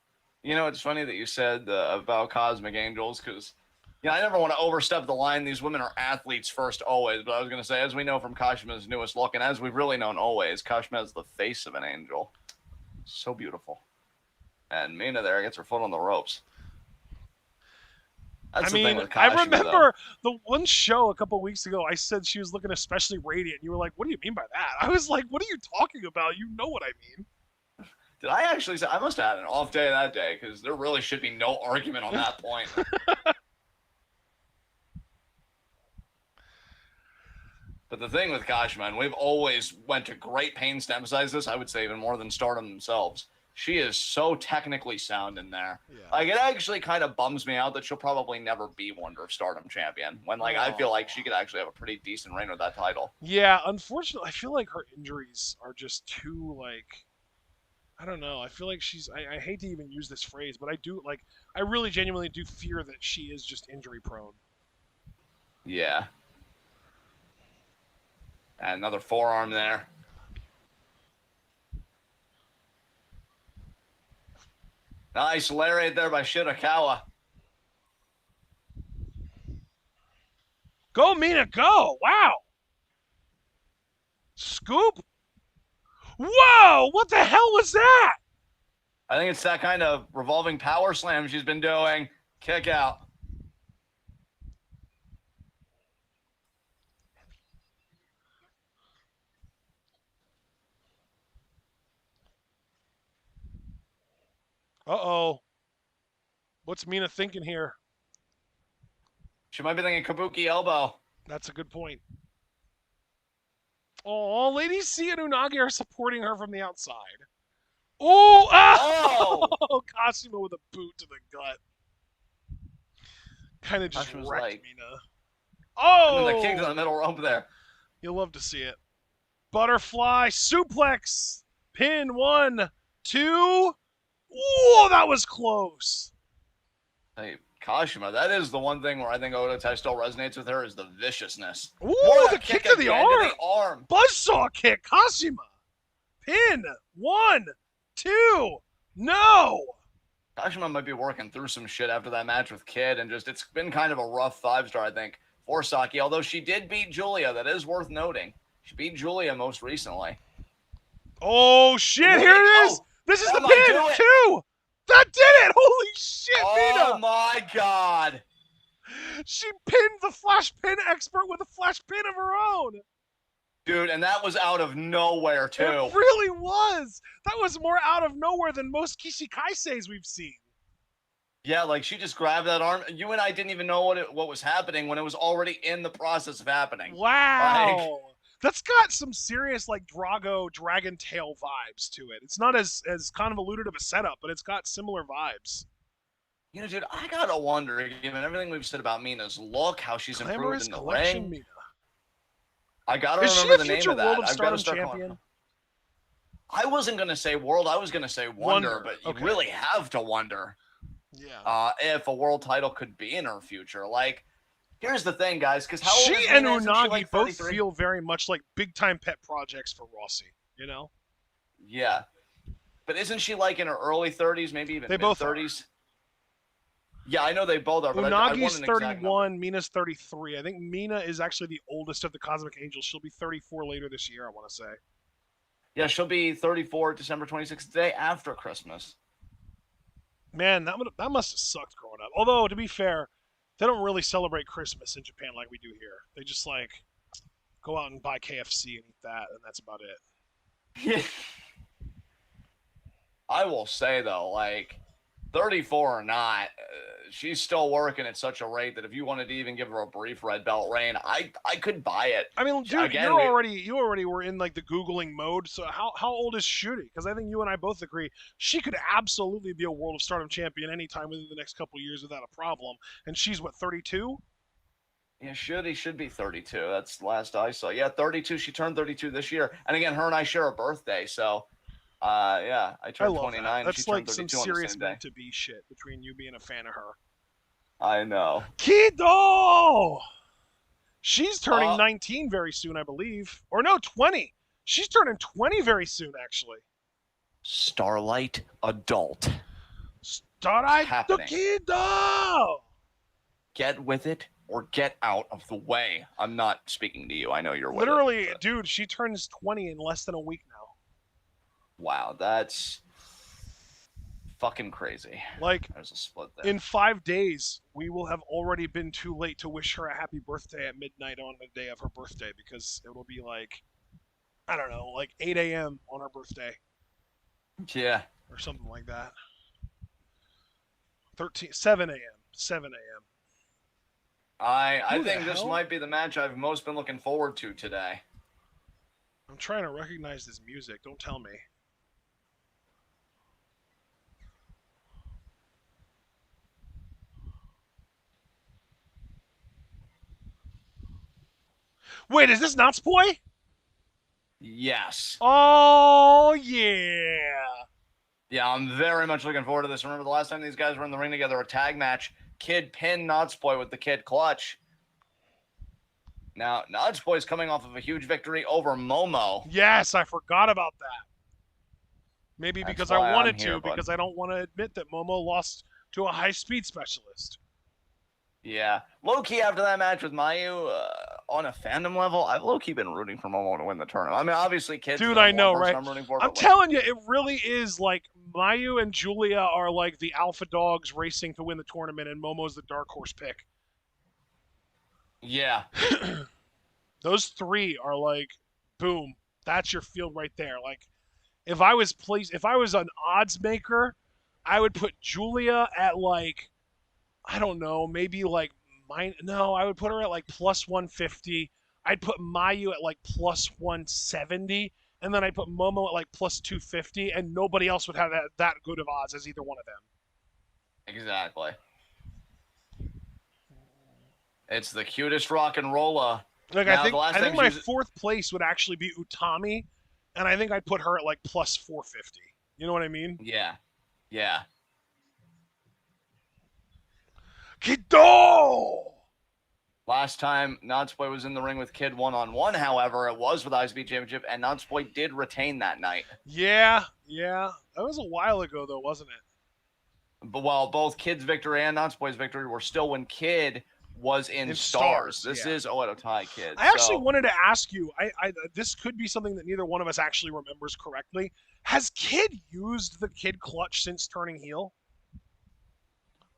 you know, it's funny that you said about Cosmic Angels, because I never want to overstep the line. These women are athletes first always, but I was going to say, as we know from Kashima's newest look, and as we've really known always, Kashima has the face of an angel. So beautiful. And Mina there gets her foot on the ropes. That's the thing with Kashima, I remember the one show a couple weeks ago, I said she was looking especially radiant. You were like, what do you mean by that? I was like, what are you talking about? You know what I mean. Did I actually say? I must have had an off day that day, because there really should be no argument on that point. But the thing with Kashima, and we've always went to great pains to emphasize this, I would say even more than Stardom themselves, she is so technically sound in there. Yeah. Like, it actually kind of bums me out that she'll probably never be Wonder of Stardom champion, when, like, I feel like she could actually have a pretty decent reign with that title. Yeah, unfortunately, I feel like her injuries are just too, like, I don't know. I feel like I hate to even use this phrase, but I really genuinely do fear that she is just injury prone. Yeah. And another forearm there. Nice lariat there by Shirakawa. Go, Mina, go! Wow! Scoop? Whoa! What the hell was that? I think it's that kind of revolving power slam she's been doing. Kick out. Uh-oh. What's Mina thinking here? She might be thinking Kabuki elbow. That's a good point. Oh, Lady C and Unagi are supporting her from the outside. Ooh, oh! Kashima with a boot to the gut. Kind of just wrecked Mina. Oh! And the kick to the middle rope there. You'll love to see it. Butterfly suplex. Pin 1, 2. Whoa, that was close. Hey, Kashima, that is the one thing where I think Oda still resonates with her is the viciousness. Ooh, the kick to the arm. Buzzsaw kick, Kashima. Pin 1, 2. No. Kashima might be working through some shit after that match with Kid, and just it's been kind of a rough 5-star, I think, for Saki. Although she did beat Julia, that is worth noting. She beat Julia most recently. Oh shit! Here it is. This is the pin. 2. That did it! Holy shit, Mina! Oh my god! She pinned the flash pin expert with a flash pin of her own. Dude, and that was out of nowhere too. It really was. That was more out of nowhere than most Kishikaiseis we've seen. Yeah, like she just grabbed that arm. You and I didn't even know what was happening when it was already in the process of happening. Wow. That's got some serious, like, Drago Dragon Tail vibes to it. It's not as convoluted of a setup, but it's got similar vibes. You know, dude, I gotta wonder, given everything we've said about Mina's look, how she's improved in the ring. Mina. I gotta remember the name of that. World of Stardom champion? I wasn't gonna say World. I was gonna say Wonder, but you really have to wonder. Yeah. If a world title could be in her future, like. Here's the thing, guys, because how She old is and Mina? Isn't she Unagi like both 33? feel very much like big time pet projects for Rossi. You know, Yeah. But isn't she like in her early 30s, maybe even they mid both are. 30s? Yeah, I know they both are, but I want Unagi's an exact number. 31, Mina's 33. I think Mina is actually the oldest of the Cosmic Angels. She'll be 34 later this year, I want to say. Yeah, she'll be 34 December 26th, the day after Christmas. Man, that must have sucked growing up. Although, to be fair, they don't really celebrate Christmas in Japan like we do here. They just like go out and buy KFC and eat that, and that's about it. I will say, though, like, 34 or not, she's still working at such a rate that if you wanted to even give her a brief red belt reign, I could buy it. I mean, dude, Again, you already were in like the googling mode. So how old is Shuri? Because I think you and I both agree she could absolutely be a World of Stardom champion anytime within the next couple of years without a problem. And she's what, 32? Yeah, should be 32. That's the last I saw. Yeah, 32. She turned 32 this year. And again, her and I share a birthday, so yeah, I I turned love that. 29 and she That's turned like some 32 on the serious same day. meant to be shit between you being a fan of her. I know. Kido! She's turning Uh, 19 very soon, I believe. Or no, 20. She's turning 20 very soon, actually. Starlight Adult. Starlight the Happening. Kido! Get with it or get out of the way. I'm not speaking to you. I know you're with Literally, it, dude, she turns 20 in less than a week now. wow, that's fucking crazy. Like, There's a split there. in 5 days, we will have already been too late to wish her a happy birthday at midnight on the day of her birthday because it will be like, I don't know, like 8 a.m. on her birthday Yeah. or something like that. 7 a.m. 7 a.m. I Who the think this hell? might be the match I've most been looking forward to today. I'm trying to recognize this music. Don't tell me. Wait, is this Natsupoi? Yes. Oh, yeah. Yeah, I'm very much looking forward to this. Remember the last time these guys were in the ring together, a tag match, Kid pinned Natsupoi with the Kid clutch. Now, Natsupoi coming off of a huge victory over Momo. Yes, I forgot about that. Maybe That's because I why I'm wanted here, to, bud. because I don't want to admit that Momo lost to a high-speed specialist. Yeah. Low-key after that match with Mayu, on a fandom level, I've low-key been rooting for Momo to win the tournament. I mean, obviously, Kid's Dude, the I number one know, person right? I'm rooting for. I'm But telling you, it really is like Mayu and Julia are like the alpha dogs racing to win the tournament, and Momo's the dark horse pick. yeah. Those three are like, boom, that's your field right there. Like, if I was an odds maker, I would put Julia at like, I don't know, maybe like no, I would put her at like plus 150. I'd put Mayu at like plus 170, and then I'd put Momo at like plus 250, and nobody else would have that good of odds as either one of them. Exactly. It's the cutest rock and roller. Like Now, the last I think time my she was... fourth place would actually be Utami, and I think I'd put her at like plus 450. You know what I mean? Yeah. Yeah. Kido! Last time Natsupoi was in the ring with Kid one-on-one, however, it was with ISB Championship, and Natsupoi did retain that night. Yeah. That was a while ago, though, wasn't it? But while both Kid's victory and Natsupoi's victory were still when Kid was in Stars. This is Oedo Tai Kid. I actually wanted to ask you. This could be something that neither one of us actually remembers correctly. Has Kid used the Kid clutch since turning heel?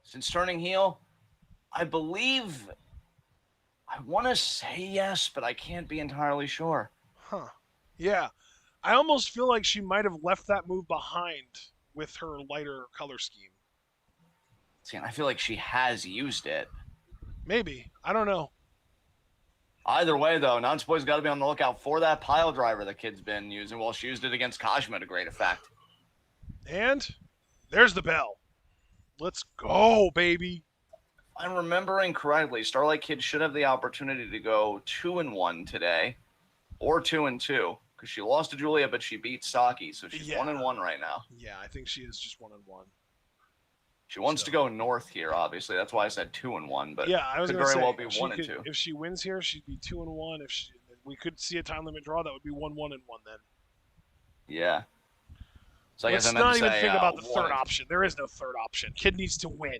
Since turning heel, I believe. I want to say yes, but I can't be entirely sure. Huh. Yeah. I almost feel like she might have left that move behind with her lighter color scheme. See, I feel like she has used it. Maybe. I don't know. Either way, though, Natsupoi's got to be on the lookout for that pile driver the Kid's been using. Well, she used it against Kashima to great effect. And there's the bell. Let's go, baby. If I'm remembering correctly, Starlight Kid should have the opportunity to go 2-1 today, or 2-2, because she lost to Julia, but she beat Saki, so she's 1-1 right now. Yeah, I think she is just 1-1. She wants to go north here, obviously. That's why I said 2-1, but yeah, I was could gonna very say well be 1-2. if she wins here, she'd be 2-1. If we could see a time limit draw, that would be 1-1 then. Yeah. So I guess I Let's meant to not even say think about the third 1. option. There is no third option. Kid needs to win.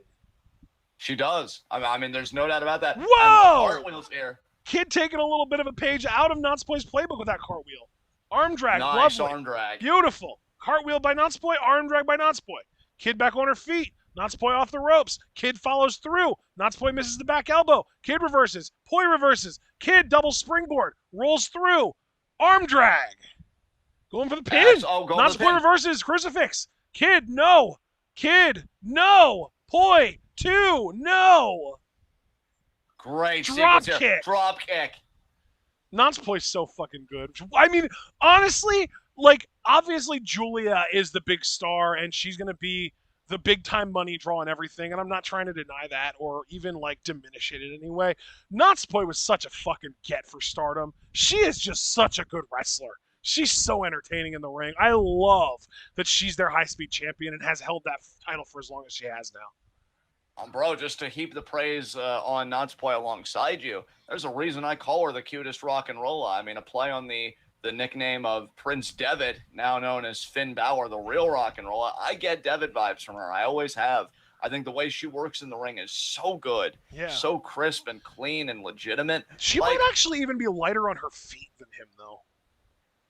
She does. I mean, there's no doubt about that. And the Whoa! cartwheels here. Kid taking a little bit of a page out of Natsupoi playbook with that cartwheel. Arm drag, Nice lovely. arm drag. Beautiful. Cartwheel by Natsupoi, arm drag by Natsupoi. Kid back on her feet. Natsupoi off the ropes. Kid follows through. Natsupoi misses the back elbow. Kid reverses. Poi reverses. Kid double springboard. Rolls through. Arm drag. Going for the pin. Natsupoi reverses. Crucifix. Kid, no. Kid, no. Poi, 2, no. Great drop kick. Drop kick. Natsupoi's so fucking good. I mean, honestly, like, obviously Julia is the big star and she's going to be the big time money draw and everything, and I'm not trying to deny that or even, like, diminish it in any way. Natsupoi was such a fucking get for Stardom. She is just such a good wrestler. She's so entertaining in the ring. I love that she's their high-speed champion and has held that title for as long as she has now. Bro, just to heap the praise on Natsupoi alongside you, there's a reason I call her the cutest rock and roller. I mean, a play on the nickname of Prince Devitt, now known as Finn Balor, the real rock and roller. I get Devitt vibes from her. I always have. I think the way she works in the ring is so good, so crisp and clean and legitimate. She might actually even be lighter on her feet than him, though.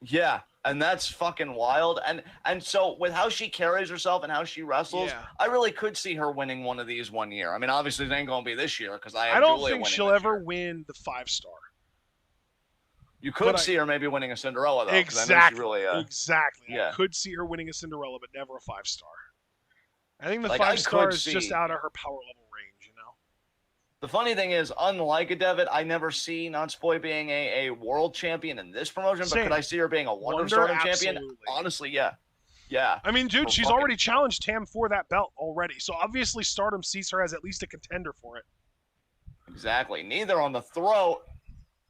Yeah, and that's fucking wild. And so with how she carries herself and how she wrestles, I really could see her winning one of these one year. I mean, obviously it ain't going to be this year because I don't think she'll ever win the 5-star. You could see her maybe winning a Cinderella, though. Exactly. Exactly. Yeah. I could see her winning a Cinderella, but never a 5-star. I think the 5-star is just out of her power level range, you know? The funny thing is, unlike a Devitt, I never see Natsupoi being a world champion in this promotion, but could I see her being a Wonder Stardom champion? Honestly, yeah. Yeah. I mean, dude, she's already challenged Tam for that belt already, so obviously Stardom sees her as at least a contender for it. Exactly. Neither on the throat.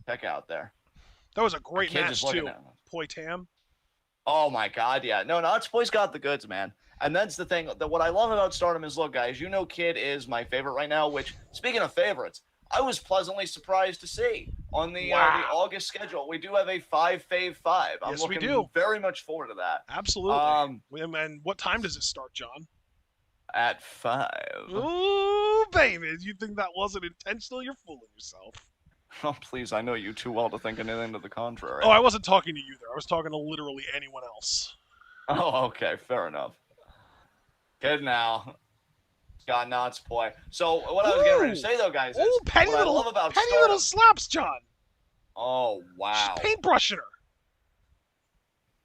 Check out there. That was a great match, too. Poi Tam. Oh, my God, yeah. No, Natsupoi's got the goods, man. And that's the thing. What I love about Stardom is, look, guys, you know Kid is my favorite right now, which, speaking of favorites, I was pleasantly surprised to see on the August schedule. We do have a 5-fave 5. I'm looking very much forward to that. Absolutely. And what time does it start, John? At 5. Ooh, baby. You think that wasn't intentional? You're fooling yourself. Oh, please. I know you too well to think anything to the contrary. Oh, I wasn't talking to you there. I was talking to literally anyone else. Oh, okay. Fair enough. Kid now. Got Natsupoi. So what I was getting ready to say, though, guys, is petty little slaps, John. Oh, wow. She's paintbrushing her.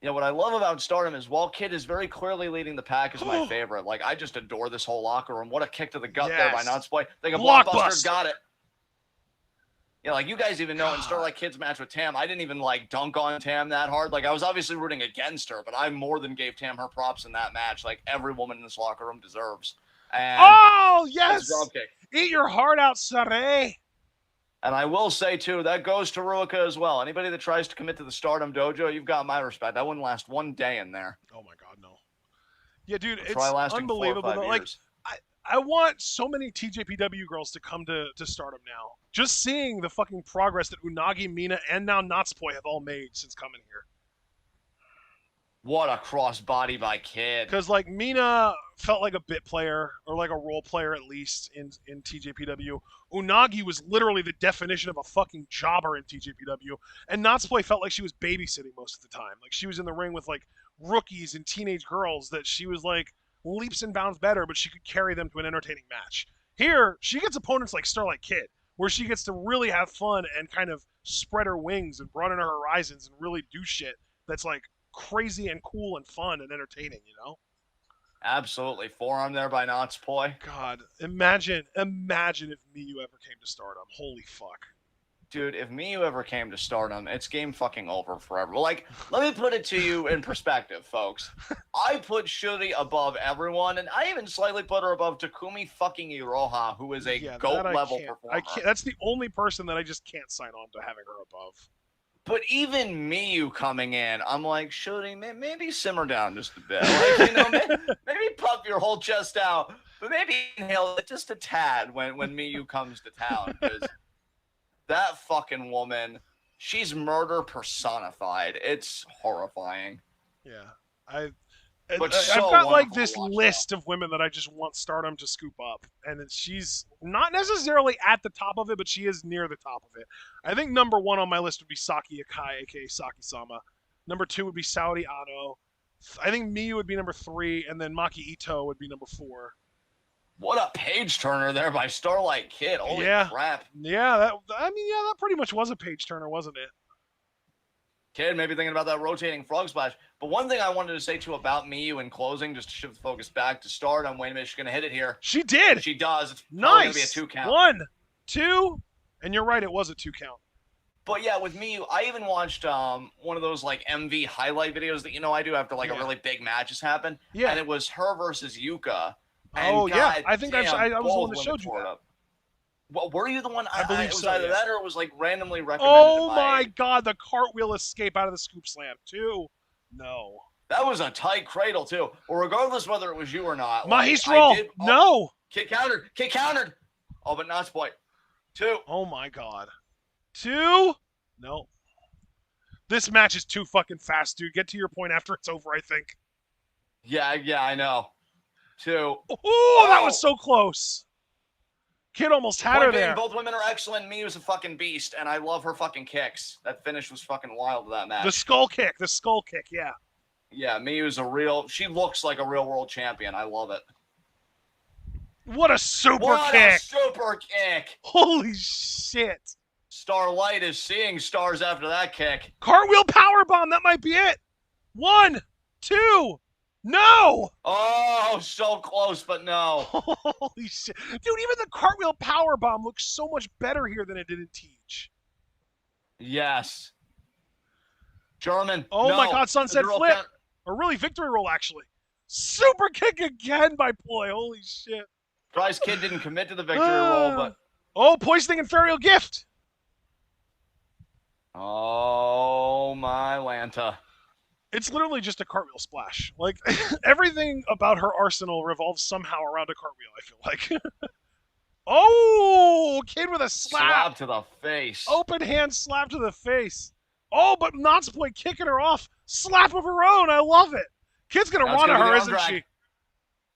Yeah, what I love about Stardom is while Kid is very clearly leading the pack as my favorite, like, I just adore this whole locker room. What a kick to the gut there by Natsupoi. Like a blockbuster, got it. Yeah, like you guys even know in Starlight Kid's match with Tam, I didn't even like dunk on Tam that hard. Like I was obviously rooting against her, but I more than gave Tam her props in that match. Like every woman in this locker room deserves. And oh yes, eat your heart out, Saray. And I will say too, that goes to Ruika as well. Anybody that tries to commit to the Stardom dojo, you've got my respect. I wouldn't last one day in there. Oh my God, no. Yeah, dude, it's unbelievable. Like I want so many TJPW girls to come to Stardom now. Just seeing the fucking progress that Unagi, Mina, and now Natsupoi have all made since coming here. What a crossbody by Kid. Because, like, Mina felt like a bit player, or like a role player at least, in TJPW. Unagi was literally the definition of a fucking jobber in TJPW. And Natsupoi felt like she was babysitting most of the time. Like, she was in the ring with, like, rookies and teenage girls that she was, like, leaps and bounds better, but she could carry them to an entertaining match. Here, she gets opponents like Starlight Kid, where she gets to really have fun and kind of spread her wings and broaden her horizons and really do shit that's like crazy and cool and fun and entertaining, you know? Absolutely. Forearm there by Natsupoi. God, imagine if Miyu ever came to Stardom. Holy fuck. Dude, if Miyu ever came to Stardom, it's game fucking over forever. Like, let me put it to you in perspective, folks. I put Shuri above everyone, and I even slightly put her above Takumi fucking Iroha, who is a GOAT-level performer. That's the only person that I just can't sign on to having her above. But even Miyu coming in, I'm like, Shuri, maybe simmer down just a bit. Like, you know, maybe puff your whole chest out. But maybe inhale it just a tad when Miyu comes to town, because that fucking woman, she's murder personified. It's horrifying. Yeah, But I've so got like wonderful to this watch, list of women that I just want Stardom to scoop up, and she's not necessarily at the top of it, but she is near the top of it. I think number one on my list would be Saki Akai, aka Saki-sama. Number two would be Saori Ano. I think Miyu would be number three, and then Maki Ito would be number four. What a page turner there by Starlight Kid. Holy crap. Yeah, that pretty much was a page turner, wasn't it? Kid, maybe thinking about that rotating frog splash. But one thing I wanted to say too about Miyu in closing, just to shift the focus back to Stardom. Wait a minute, she's gonna hit it here. She did. She does. It's nice. Gonna be a 2 count. 1, 2, and you're right, it was a 2 count. But yeah, with Miyu, I even watched one of those like MV highlight videos that I do after like a really big match has happened. Yeah. And it was her versus Yuka. And yeah, I think I was the one that showed you that. Well, were you the one? I believe it was so, either yeah. that or it was like randomly recommended. Oh my god, the cartwheel escape out of the scoop slam too. No. That was a tight cradle too. Well, regardless whether it was you or not. Maestro, no. Kick countered. Oh, but not spoiled. 2. Oh my god. 2? No. This match is too fucking fast, dude. Get to your point after it's over, I think. Yeah, I know. 2. Oh, that was so close. Kid almost had her there. Both women are excellent. Miyu's a fucking beast, and I love her fucking kicks. That finish was fucking wild to that match. The skull kick, yeah. Yeah, Miyu's she looks like a real world champion. I love it. What a super kick. What a super kick. Holy shit. Starlight is seeing stars after that kick. Cartwheel powerbomb, that might be it. 1, 2, no! Oh, so close, but no. Holy shit. Dude, even the cartwheel powerbomb looks so much better here than it did in Teach. Yes. German. Oh my god, sunset flip. Or really, victory roll, actually. Super kick again by Ploy. Holy shit. Price Kid didn't commit to the victory roll, but... Oh, poisoning inferior gift. Oh, my Lanta. It's literally just a cartwheel splash. Like, everything about her arsenal revolves somehow around a cartwheel, I feel like. Oh, Kid with a slap. Slap to the face. Open hand slap to the face. Oh, but Natsupoi kicking her off. Slap of her own. I love it. Kid's going to run to her, isn't she?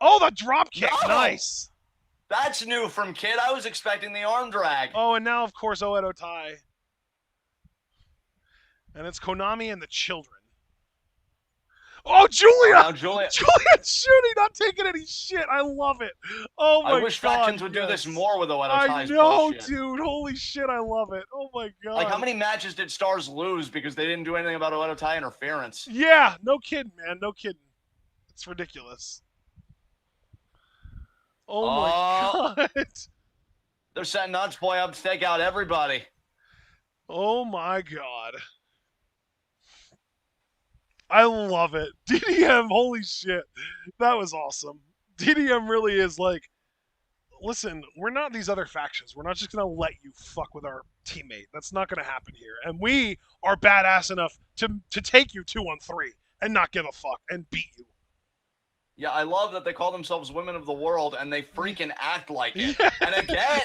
Oh, the drop kick. No. Nice. That's new from Kid. I was expecting the arm drag. Oh, and now, of course, Oedo Tai. And it's Konami and the children. Oh, Julia! Julia's shooting, not taking any shit. I love it. Oh, my God. I wish Factions would do this more with Oedo Tai's I know, bullshit. Dude. Holy shit, I love it. Oh, my God. Like, how many matches did Stars lose because they didn't do anything about Oedo Tai interference? Yeah, no kidding, man. No kidding. It's ridiculous. Oh, my God. They're setting Natsupoi up to take out everybody. Oh, my God. I love it. DDM, holy shit. That was awesome. DDM really is like, listen, we're not these other factions. We're not just going to let you fuck with our teammate. That's not going to happen here. And we are badass enough to take you 2-on-3 and not give a fuck and beat you. Yeah, I love that they call themselves women of the world and they freaking act like it. Yeah. And again,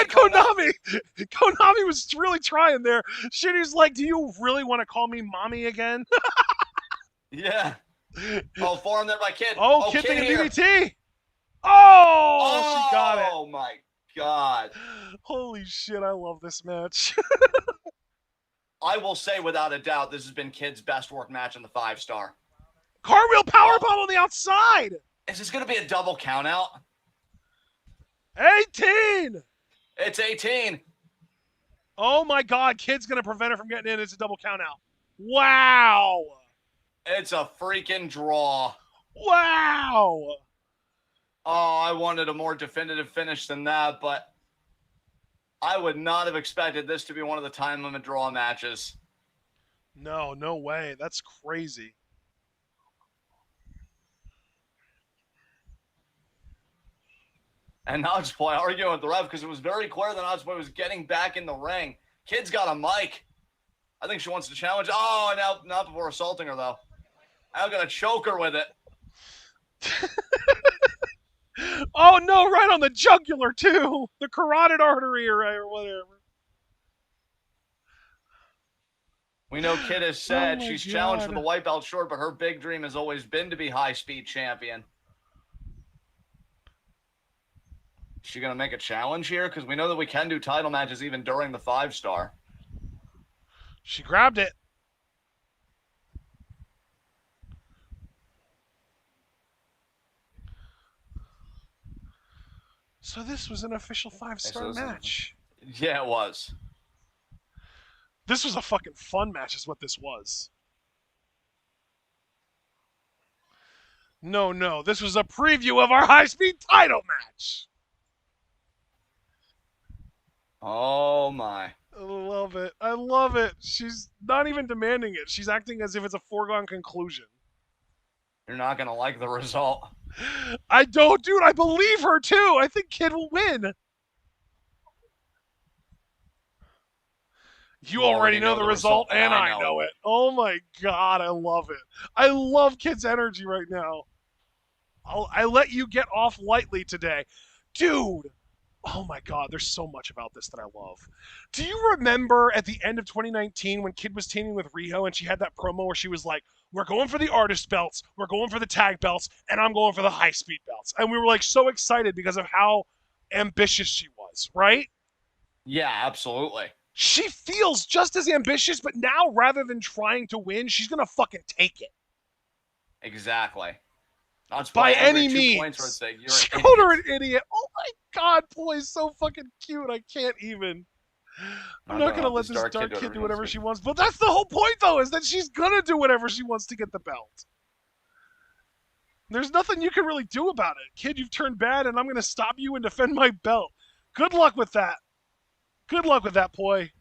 Konami. Konami was really trying there. Shitty's like, do you really want to call me mommy again? Yeah. Oh, form there by Kid. Oh, Kid thinking DDT. Oh, she got it. Oh, my God. Holy shit, I love this match. I will say without a doubt, this has been Kid's best work match in the 5-star. Cartwheel powerbomb on the outside. Is this going to be a double count out? 18. It's 18. Oh, my God. Kid's going to prevent her from getting in. It's a double count out. Wow. It's a freaking draw. Wow. Oh, I wanted a more definitive finish than that, but I would not have expected this to be one of the time limit draw matches. No, no way. That's crazy. And Natsupoi arguing with the ref because it was very clear that Natsupoi was getting back in the ring. Kid's got a mic. I think she wants to challenge. Oh, now not before assaulting her, though. I'm going to choke her with it. Oh no, right on the jugular too. The carotid artery or whatever. We know Kid has Oh said my she's challenged for the god. white belt, sure, but her big dream has always been to be high-speed champion. Is she going to make a challenge here? Because we know that we can do title matches even during the 5-star. She grabbed it. So this was an official 5-star match. Yeah, it was. This was a fucking fun match is what this was. No, this was a preview of our high-speed title match. Oh my. I love it. I love it. She's not even demanding it. She's acting as if it's a foregone conclusion. You're not going to like the result. I don't, dude. I believe her too. I think Kid will win. You already know the result, and I know it. Oh my god, I love it. I love Kid's energy right now. I let you get off lightly today. Dude, oh my god, there's so much about this that I love. Do you remember at the end of 2019 when Kid was teaming with Riho and she had that promo where she was like, we're going for the artist belts, we're going for the tag belts, and I'm going for the high speed belts. And we were like so excited because of how ambitious she was, right? Yeah, absolutely. She feels just as ambitious, but now rather than trying to win, she's gonna fucking take it. Exactly. That's By any means. She called her an idiot. Oh my god, boy, is so fucking cute. I can't even. I'm not gonna let this dark kid do whatever she wants. But that's the whole point, though, is that she's gonna do whatever she wants to get the belt. There's nothing you can really do about it. Kid, you've turned bad, and I'm gonna stop you and defend my belt. Good luck with that. Good luck with that, boy.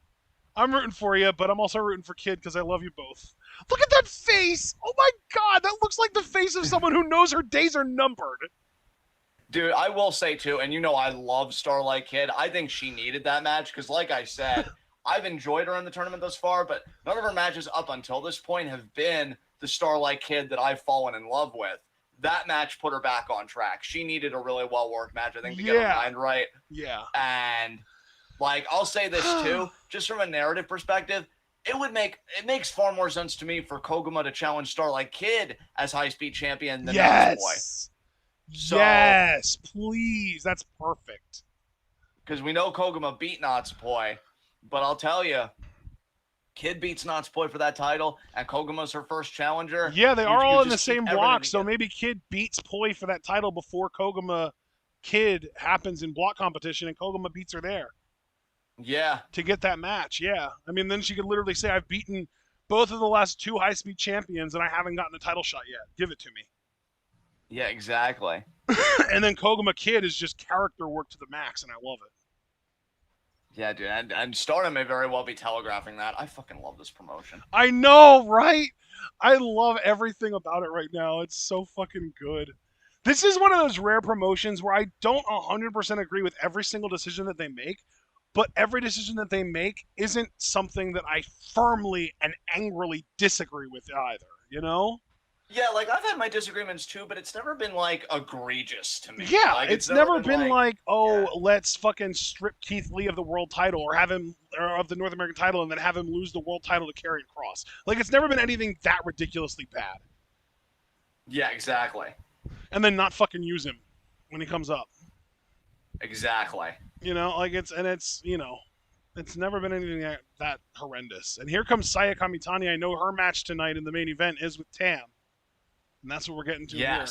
I'm rooting for you, but I'm also rooting for Kid because I love you both. Look at that face! Oh my god, that looks like the face of someone who knows her days are numbered. Dude, I will say too, and you know I love Starlight Kid. I think she needed that match because, like I said, I've enjoyed her in the tournament thus far, but none of her matches up until this point have been the Starlight Kid that I've fallen in love with. That match put her back on track. She needed a really well-worked match, I think, to get her mind right. Yeah. And, like, I'll say this too, just from a narrative perspective, it makes far more sense to me for Koguma to challenge Starlight Kid as high-speed champion than Boy. So, yes, please. That's perfect. Because we know Koguma beat Natsupoi, but I'll tell you, Kid beats Natsupoi for that title, and Koguma's her first challenger. Yeah, they are all in the same block, so maybe Kid beats Poi for that title before Koguma Kid happens in block competition, and Koguma beats her there. Yeah. To get that match, yeah. I mean, then she could literally say, I've beaten both of the last two high-speed champions, and I haven't gotten a title shot yet. Give it to me. Yeah, exactly. And then Koguma Kid is just character work to the max, and I love it. Yeah, dude, and Stardom may very well be telegraphing that. I fucking love this promotion. I know, right? I love everything about it right now. It's so fucking good. This is one of those rare promotions where I don't 100% agree with every single decision that they make, but every decision that they make isn't something that I firmly and angrily disagree with either, you know? Yeah, like, I've had my disagreements too, but it's never been, like, egregious to me. Yeah, like, it's never been like, let's fucking strip Keith Lee of the world title or have him, or of the North American title, and then have him lose the world title to Karrion Kross. Like, it's never been anything that ridiculously bad. Yeah, exactly. And then not fucking use him when he comes up. Exactly. You know, like, it's never been anything that horrendous. And here comes Saya Kamitani. I know her match tonight in the main event is with Tam. And that's what we're getting to here.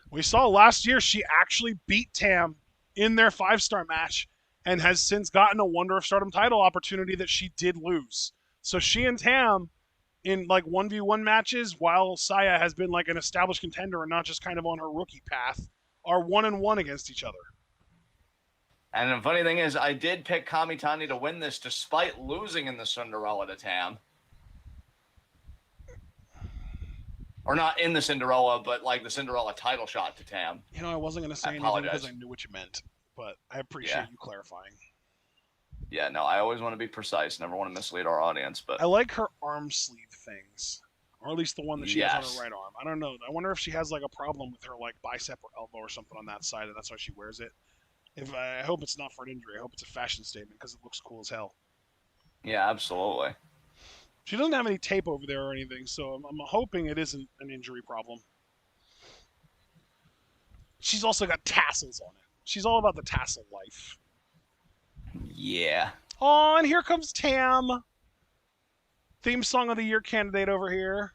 We saw last year she actually beat Tam in their 5-star match and has since gotten a Wonder of Stardom title opportunity that she did lose. So she and Tam in like 1v1 matches, while Saya has been like an established contender and not just kind of on her rookie path, are 1-1 against each other. And the funny thing is, I did pick Kamitani to win this despite losing in the Cinderella to Tam. Or not in the Cinderella, but like the Cinderella title shot to Tam. You know, I wasn't going to say anything because I knew what you meant, but I appreciate you clarifying. Yeah, no, I always want to be precise. Never want to mislead our audience. But I like her arm sleeve things or at least the one that she has on her Yes. right arm. I don't know. I wonder if she has like a problem with her like bicep or elbow or something on that side, and that's why she wears it. If I hope it's not for an injury. I hope it's a fashion statement because it looks cool as hell. Yeah, absolutely. She doesn't have any tape over there or anything, so I'm hoping it isn't an injury problem. She's also got tassels on it. She's all about the tassel life. Yeah. Oh, and here comes Tam. Theme song of the year candidate over here.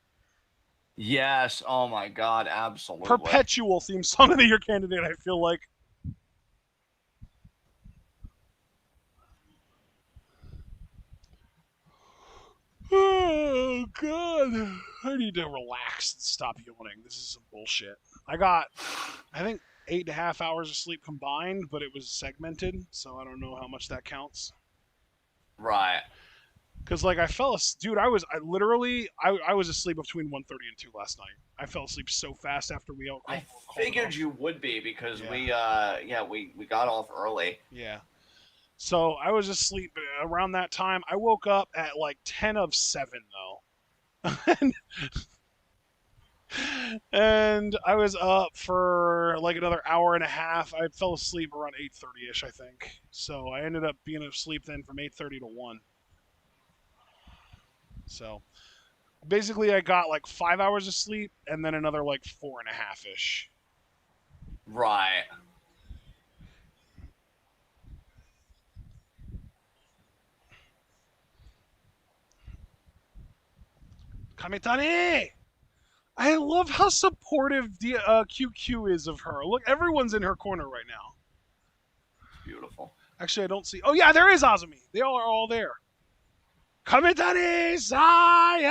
Yes. Oh my God. Absolutely. Perpetual theme song of the year candidate, I feel like. Oh, God. I need to relax and stop yawning. This is some bullshit. I think, 8.5 hours of sleep combined, but it was segmented, so I don't know how much that counts. Right. Because, like, I fell asleep. Dude, I was asleep between 1:30 and 2 last night. I fell asleep so fast after we all I called it figured off. you would be because Yeah. we got off early. Yeah. So I was asleep around that time. I woke up at like 10 of 7, though. And I was up for like another hour and a half. I fell asleep around 8:30ish, I think. So I ended up being asleep then from 8:30 to 1. So basically, I got like 5 hours of sleep and then another like four and a half ish. Right. Kamitani! I love how supportive QQ is of her. Look, everyone's in her corner right now. It's beautiful. Actually, I don't see. Oh, yeah, there is Azumi. They all are all there. Kamitani Saya!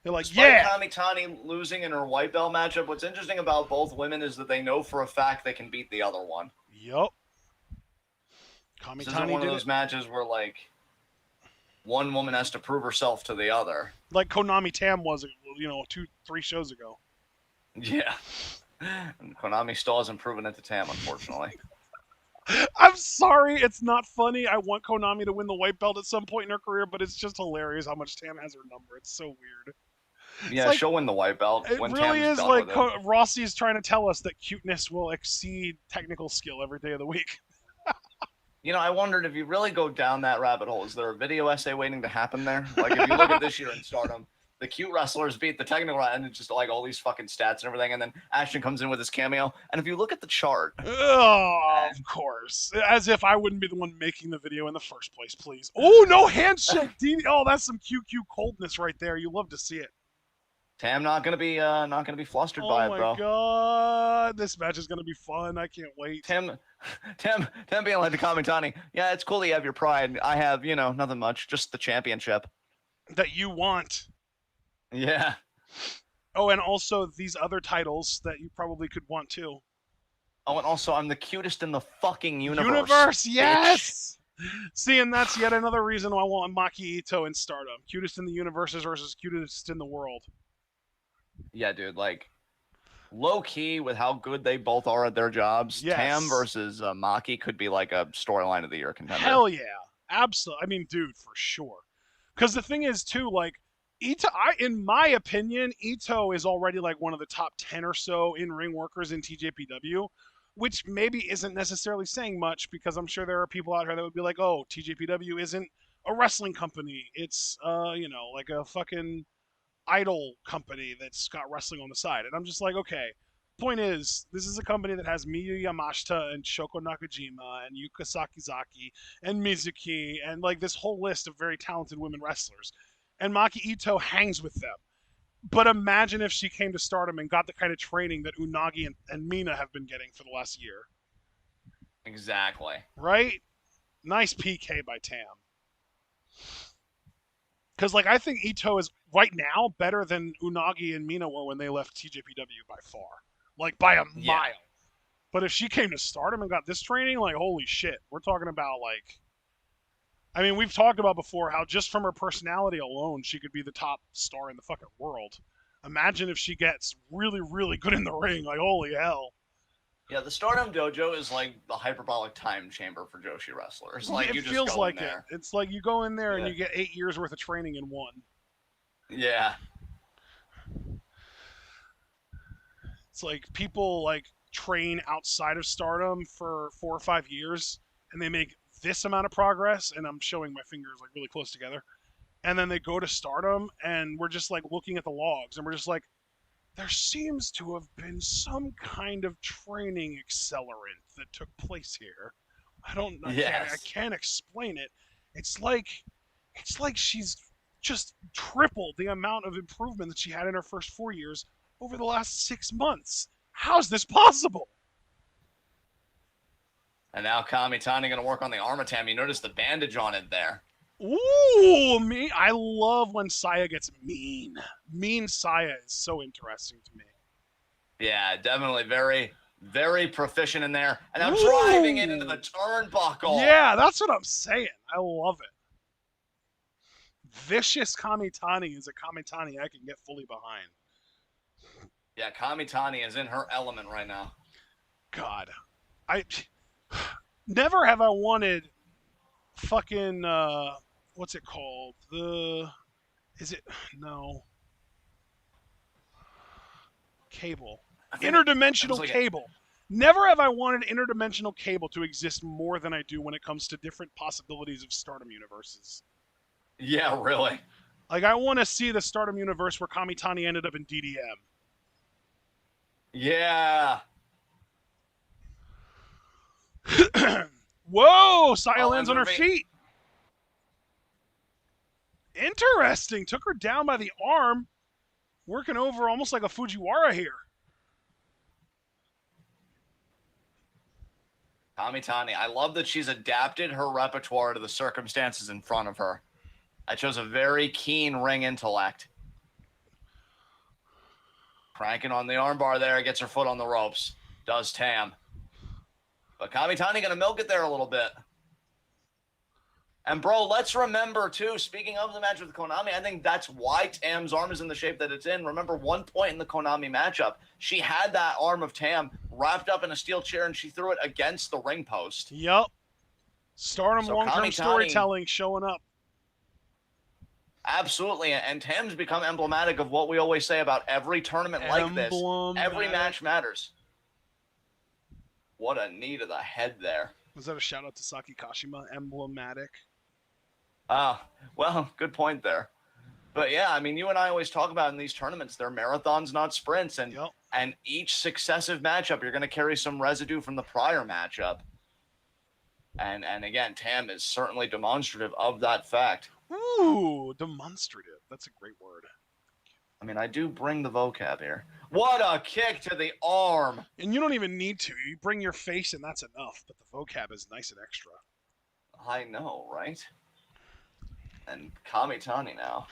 They're like, Despite yeah! Kamitani losing in her white belt matchup, what's interesting about both women is that they know for a fact they can beat the other one. Yup. This isn't Kamitani one of did those it. matches where like one woman has to prove herself to the other. Like Konami Tam was, 2, 3 shows ago. Yeah. And Konami still hasn't proven it to Tam, unfortunately. I'm sorry, it's not funny. I want Konami to win the white belt at some point in her career, but it's just hilarious how much Tam has her number. It's so weird. It's Yeah, like, she'll win the white belt it when really Tam's is done like with it. Rossi is trying to tell us that cuteness will exceed technical skill every day of the week. You know, I wondered if you really go down that rabbit hole, is there a video essay waiting to happen there? Like, if you look at this year in Stardom, the cute wrestlers beat the technical, and it's just like all these fucking stats and everything, and then Ashton comes in with his cameo. And if you look at the chart, Oh, of course. As if I wouldn't be the one making the video in the first place, please. Oh, no handshake, Dean. Oh, that's some QQ coldness right there. You love to see it. Tam not gonna be flustered by Oh it, my bro. god, this match is gonna be fun. I can't wait. Tim being like to Kamitani, yeah, it's cool that you have your pride. I have, nothing much, just the championship. That you want. Yeah. Oh, and also these other titles that you probably could want too. Oh, and also I'm the cutest in the fucking universe. Universe, Bitch. yes. See, and that's yet another reason why I want Maki Ito in Stardom. Cutest in the universes versus cutest in the world. Yeah, dude, like low key with how good they both are at their jobs. Yes. Tam versus Maki could be like a storyline of the year contender. Hell yeah, absolutely. I mean, dude, for sure. Because the thing is, too, like Ito, in my opinion, Ito is already like one of the top 10 or so in-ring workers in TJPW, which maybe isn't necessarily saying much because I'm sure there are people out here that would be like, "Oh, TJPW isn't a wrestling company. It's like a fucking idol company that's got wrestling on the side." And I'm just like, okay. Point is, this is a company that has Miyu Yamashita and Shoko Nakajima and Yuka Sakizaki and Mizuki and like this whole list of very talented women wrestlers. And Maki Ito hangs with them. But imagine if she came to Stardom and got the kind of training that Unagi and Mina have been getting for the last year. Exactly. Right? Nice PK by Tam. Because, like, I think Ito is right now better than Unagi and Mina were when they left TJPW by far. Like, by a mile. But if she came to Stardom and got this training, like, holy shit. We're talking about, like... I mean, we've talked about before how just from her personality alone, she could be the top star in the fucking world. Imagine if she gets really, really good in the ring. Like, holy hell. Yeah, the Stardom Dojo is like the hyperbolic time chamber for Joshi wrestlers. Yeah, Like it you just feels go in like it. there. It's like you go in there and Yeah. you get 8 years worth of training in one. Yeah. It's like people like train outside of Stardom for 4 or 5 years, and they make this amount of progress. And I'm showing my fingers like really close together. And then they go to Stardom, and we're just like looking at the logs, and we're just like, there seems to have been some kind of training accelerant that took place here. I Yes. can't explain it. It's like it's like she's just tripled the amount of improvement that she had in her first 4 years over the last 6 months. How's this possible? And now Kamitani going to work on the arm of Tam. You notice the bandage on it there. Ooh, me! I love when Saya gets mean. Mean Saya is so interesting to me. Yeah, definitely very, very proficient in there. And now driving it into the Ooh, turnbuckle. yeah, that's what I'm saying. I love it. Vicious Kamitani is a Kamitani I can get fully behind. Yeah, Kamitani is in her element right now. God, I never have I wanted fucking what's it called? The is it no cable I think it was interdimensional like, cable. Never have I wanted interdimensional cable to exist more than I do when it comes to different possibilities of Stardom universes. yeah, really. Like I want to see the Stardom universe where Kamitani ended up in DDM. Yeah. Whoa! Saya Oh, lands ends on with her her feet. feet. Interesting. Took her down by the arm. Working over almost like a Fujiwara here. Kamitani, I love that she's adapted her repertoire to the circumstances in front of her. That shows a very keen ring intellect. Cranking on the armbar there, gets her foot on the ropes. Does Tam. But Kamitani going to milk it there a little bit. And bro, let's remember too, speaking of the match with Konami, I think that's why Tam's arm is in the shape that it's in. Remember one point in the Konami matchup, she had that arm of Tam wrapped up in a steel chair and she threw it against the ring post. Yep. Stardom So long-term Kamitani, storytelling showing up. absolutely, and Tam's become emblematic of what we always say about every tournament like this. Every match matters. What a knee to the head there. Was that a shout out to Saki Kashima? Emblematic. Well, good point there. But yeah, I mean, you and I always talk about in these tournaments, they're marathons, not sprints. And Yep. and each successive matchup, you're going to carry some residue from the prior matchup. And again, Tam is certainly demonstrative of that fact. Ooh, demonstrative. That's a great word. I mean, I do bring the vocab here. What a kick to the arm. And you don't even need to. You bring your face and that's enough. But the vocab is nice and extra. I know, right? And Kamitani now.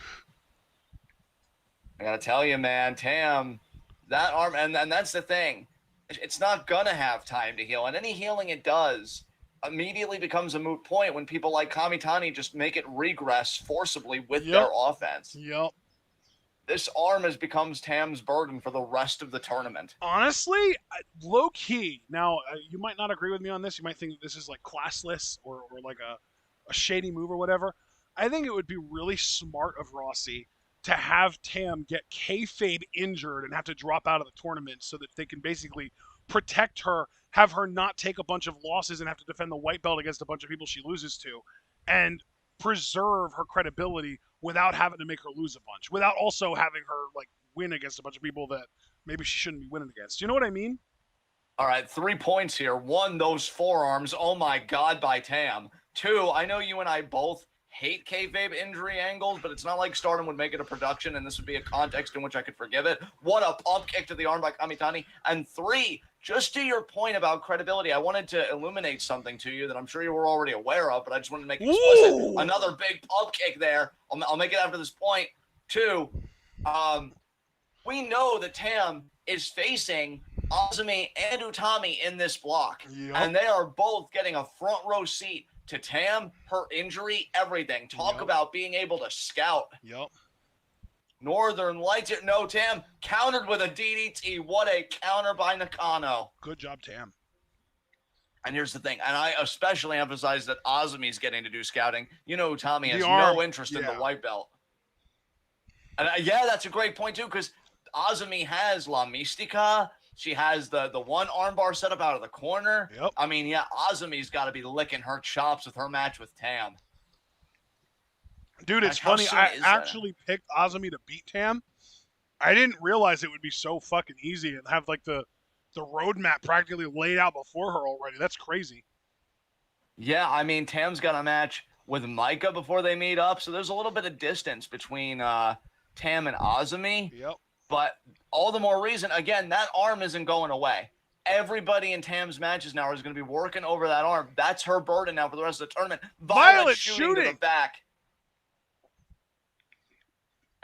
I gotta tell you, man, Tam, that arm, and that's the thing. It's not gonna have time to heal, and any healing it does immediately becomes a moot point when people like Kamitani just make it regress forcibly with their offense. Yep. This arm becomes Tam's burden for the rest of the tournament. Honestly, low key. Now, you might not agree with me on this. You might think this is like classless or like a shady move or whatever. I think it would be really smart of Rossi to have Tam get kayfabe injured and have to drop out of the tournament so that they can basically protect her, have her not take a bunch of losses and have to defend the white belt against a bunch of people she loses to, and preserve her credibility without having to make her lose a bunch, without also having her like win against a bunch of people that maybe she shouldn't be winning against. You know what I mean? All right, 3 points here. 1, those forearms. Oh my God, by Tam. 2, I know you and I both hate kayfabe injury angles, but it's not like Stardom would make it a production, and this would be a context in which I could forgive it. What a pump kick to the arm by Kamitani. And 3, just to your point about credibility, I wanted to illuminate something to you that I'm sure you were already aware of, but I just wanted to make it explicit. Ooh. Another big pump kick there. I'll make it after this point. 2, we know that Tam is facing Azumi and Utami in this block. Yep. And they are both getting a front row seat to Tam, her injury, everything. Talk about being able to scout. Yep. Northern Lights. No, Tam countered with a DDT. What a counter by Nakano. Good job, Tam. And here's the thing, and I especially emphasize that Azumi's getting to do scouting. You know, Tommy has arm, no interest in the white belt. And yeah, that's a great point too, because Azumi has La Mystica. She has the one armbar set up out of the corner. Yep. I mean, yeah, Azumi's got to be licking her chops with her match with Tam. Dude, it's funny. I actually picked Azumi to beat Tam. I didn't realize it would be so fucking easy and have like the roadmap practically laid out before her already. That's crazy. Yeah, I mean, Tam's got a match with Micah before they meet up, so there's a little bit of distance between Tam and Azumi. Yep. But all the more reason, again, that arm isn't going away. Everybody in Tam's matches now is going to be working over that arm. That's her burden now for the rest of the tournament. Violet shooting to the back.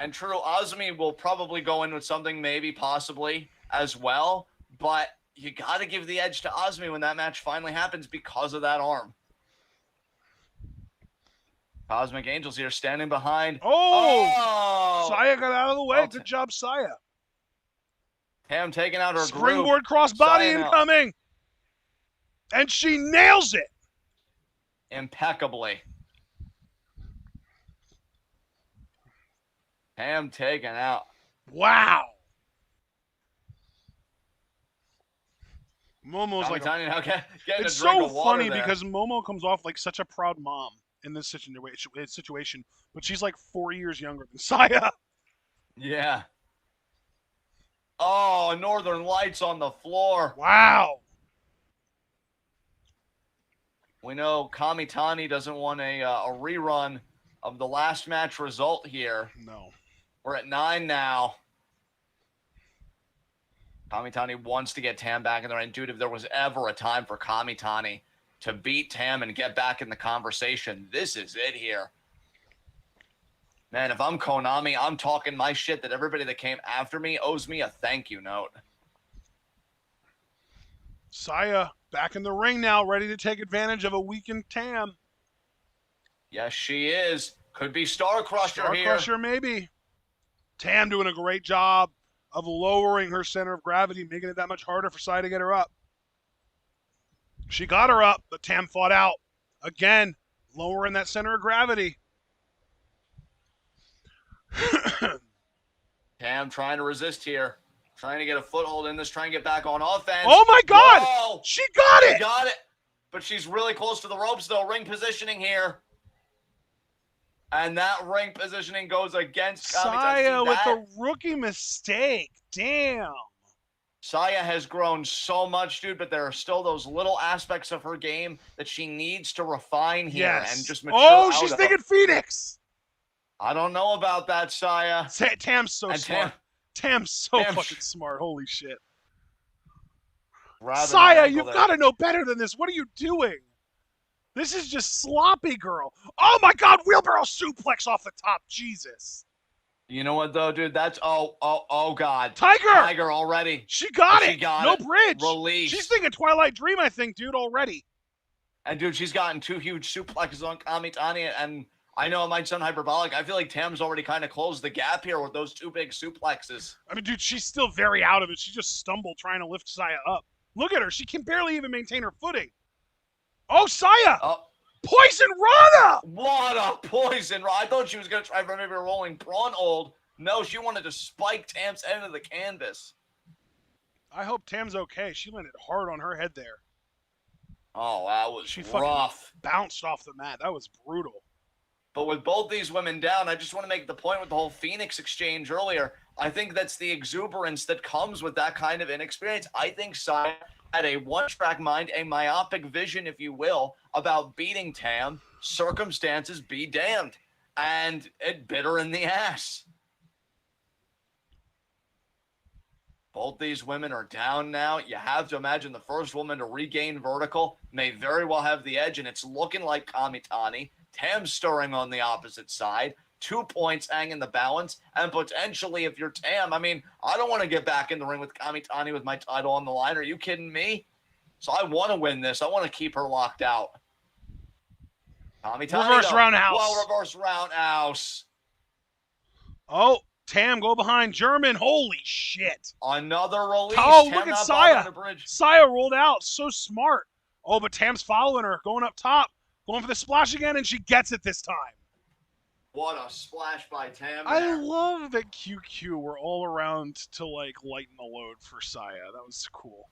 And true, Azumi will probably go in with something maybe, possibly, as well. But you got to give the edge to Azumi when that match finally happens because of that arm. Cosmic Angels here standing behind. Oh! Saya got out of the way. Well, good job, Saya. Tam taking out her springboard crossbody incoming. And she nails it. Impeccably. Tam taken out. Wow. Momo's like it's so funny because Momo comes off like such a proud mom in this situation, but she's like 4 years younger than Saya. Yeah. Oh, Northern Lights on the floor. Wow. We know Kamitani doesn't want a rerun of the last match result here. No. We're at 9 now. Kamitani wants to get Tam back in there. And dude, if there was ever a time for Kamitani to beat Tam and get back in the conversation, this is it here. Man, if I'm Konami, I'm talking my shit that everybody that came after me owes me a thank you note. Saya back in the ring now, ready to take advantage of a weakened Tam. Yes, she is. Could be Star Crusher here. Star Crusher, maybe. Tam doing a great job of lowering her center of gravity, making it that much harder for Saya to get her up. She got her up, but Tam fought out. Again, lowering that center of gravity. Tam trying to resist here. Trying to get a foothold in this, trying to get back on offense. Oh my God! Whoa. She got it! She got it! But she's really close to the ropes though. Ring positioning here. And that ring positioning goes against Saya with a rookie mistake. Damn. Saya has grown so much, dude, but there are still those little aspects of her game that she needs to refine here and just mature out she's thinking Phoenix. I don't know about that, Saya. Tam's so smart. Tam's so fucking smart. Holy shit. Saya, you've got to know better than this. What are you doing? This is just sloppy, girl. Oh my God, wheelbarrow suplex off the top. Jesus. You know what though, dude? That's oh God. Tiger already. She got it. No bridge. Release. She's thinking Twilight Dream, I think, dude, already. And dude, she's gotten 2 huge suplexes on Kamitani, and I know it might sound hyperbolic. I feel like Tam's already kind of closed the gap here with those 2 big suplexes. I mean, dude, she's still very out of it. She just stumbled trying to lift Saya up. Look at her. She can barely even maintain her footing. Oh, Saya! Poison Rana! What a poison Rana. I thought she was going to try for maybe a rolling prawn hold. No, she wanted to spike Tam's end of the canvas. I hope Tam's okay. She landed hard on her head there. Oh, that was she rough. Bounced off the mat. That was brutal. But with both these women down, I just want to make the point with the whole Phoenix exchange earlier. I think that's the exuberance that comes with that kind of inexperience. I think Saya had a one-track mind, a myopic vision, if you will, about beating Tam. Circumstances be damned. And it bit her in the ass. Both these women are down now. You have to imagine the first woman to regain vertical may very well have the edge, and it's looking like Kamitani. Tam stirring on the opposite side. 2 points hanging the balance. And potentially, if you're Tam, I mean, I don't want to get back in the ring with Kamitani with my title on the line. Are you kidding me? So I want to win this. I want to keep her locked out. Kamitani, reverse roundhouse. Well, reverse roundhouse. Oh, Tam go behind German. Holy shit. Another release. Oh, Tam look at not bobbing Saya. the bridge. Saya rolled out. So smart. Oh, but Tam's following her. Going up top. Going for the splash again, and she gets it this time. What a splash by Tam I there. love that QQ were all around to like lighten the load for Saya. That was cool.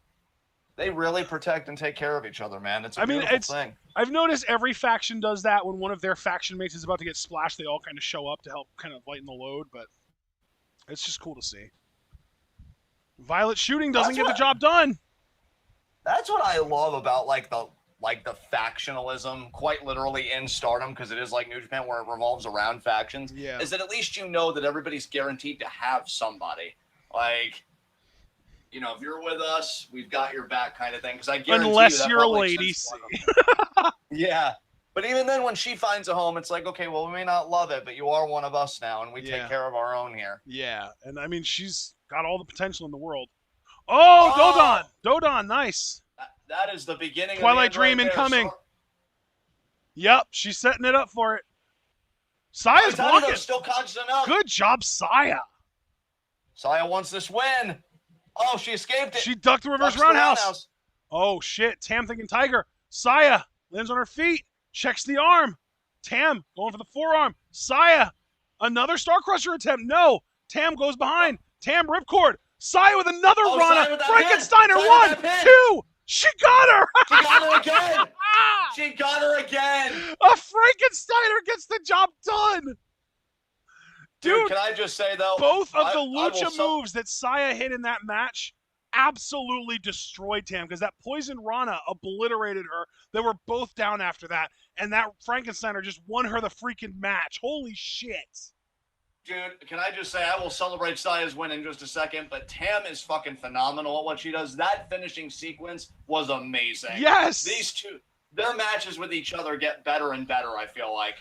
They really protect and take care of each other, man. It's a beautiful thing. I've noticed every faction does that. When one of their faction mates is about to get splashed, they all kind of show up to help kind of lighten the load, but it's just cool to see. Violet shooting doesn't get the job done. That's what I love about like the factionalism, quite literally in Stardom, because it is like New Japan where it revolves around factions. Yeah. Is that at least you know that everybody's guaranteed to have somebody. Like, you know, if you're with us, we've got your back kind of thing. Because I guarantee unless you that you're a lady. Yeah. But even then, when she finds a home, it's like, okay, well, we may not love it, but you are one of us now, and we take care of our own here. Yeah, and I mean, she's got all the potential in the world. Oh, Dodon, nice. That is the beginning Twilight of the Dream incoming. Yep, she's setting it up for it. Saya's blocking. Still constant up. Good job, Saya. Saya wants this win. Oh, she escaped it. She ducked the reverse roundhouse. Oh, shit. Tam thinking Tiger. Saya lands on her feet. Checks the arm. Tam going for the forearm. Saya. Another Star Crusher attempt. No. Tam goes behind. Tam ripcord. Saya with another Rana. Frankensteiner. 1, 2. She got her. She got her again. She got her again. A Frankensteiner gets the job done. Dude, can I just say, though, both of the lucha moves that Saya hit in that match absolutely destroyed Tam, because that Poison Rana obliterated her. They were both down after that, and that Frankensteiner just won her the freaking match. Holy shit. Dude, can I just say, I will celebrate Saya's win in just a second, but Tam is fucking phenomenal at what she does. That finishing sequence was amazing. Yes. These two, their matches with each other get better and better, I feel like.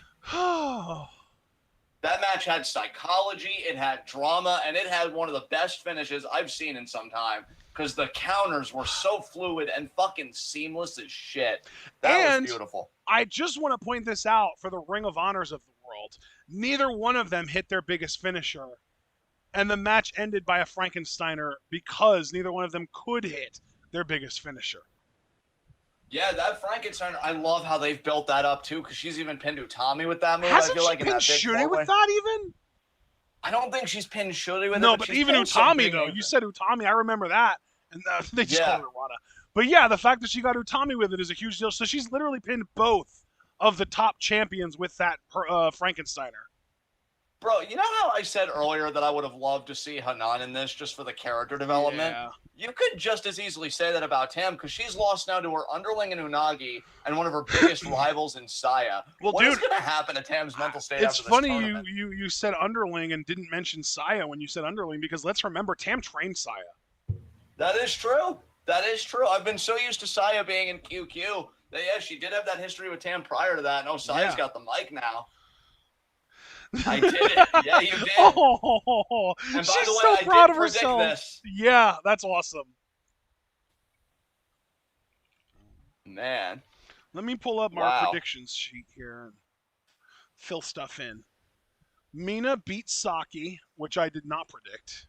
That match had psychology, it had drama, and it had one of the best finishes I've seen in some time, because the counters were so fluid and fucking seamless as shit. That was beautiful. I just want to point this out for the Ring of Honors of the world. Neither one of them hit their biggest finisher, and the match ended by a Frankensteiner because neither one of them could hit their biggest finisher. Yeah, that Frankenstein, I love how they've built that up, too, because she's even pinned Utami with that move. Hasn't I feel she like pinned Shuri with that, even? I don't think she's pinned Shuri with it. No, but even Utami, though. You said Utami. I remember that. And they just called her Rana. But yeah, the fact that she got Utami with it is a huge deal. So she's literally pinned both of the top champions with that Frankensteiner. Bro, you know how I said earlier that I would have loved to see Hanan in this just for the character development? Yeah. You could just as easily say that about Tam, because she's lost now to her underling in Unagi and one of her biggest rivals in Saya. Well, what is going to happen to Tam's mental state it's after this funny tournament? you said underling and didn't mention Saya when you said underling, because let's remember Tam trained Saya. That is true. That is true. I've been so used to Saya being in QQ that, yeah, she did have that history with Tam prior to that. No, Saya's got the mic now. I did it. Yeah, you did. Oh, and by she's the way, so I proud did of predict herself. This. Yeah, that's awesome. Man. Let me pull up our predictions sheet here and fill stuff in. Mina beat Saki, which I did not predict.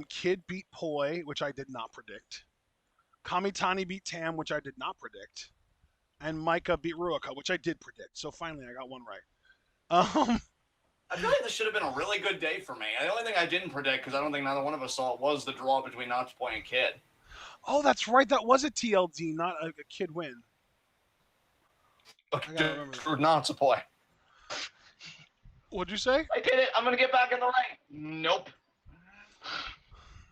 Kid beat Poi, which I did not predict. Kamitani beat Tam, which I did not predict. And Micah beat Ruaka, which I did predict. So finally, I got one right. I feel like this should have been a really good day for me. The only thing I didn't predict, because I don't think neither one of us saw it, was the draw between Natsupoi and Kid. Oh, that's right. That was a TLD, not a Kid win. Natsupoi. What'd you say? I did it. I'm going to get back in the ring. Nope.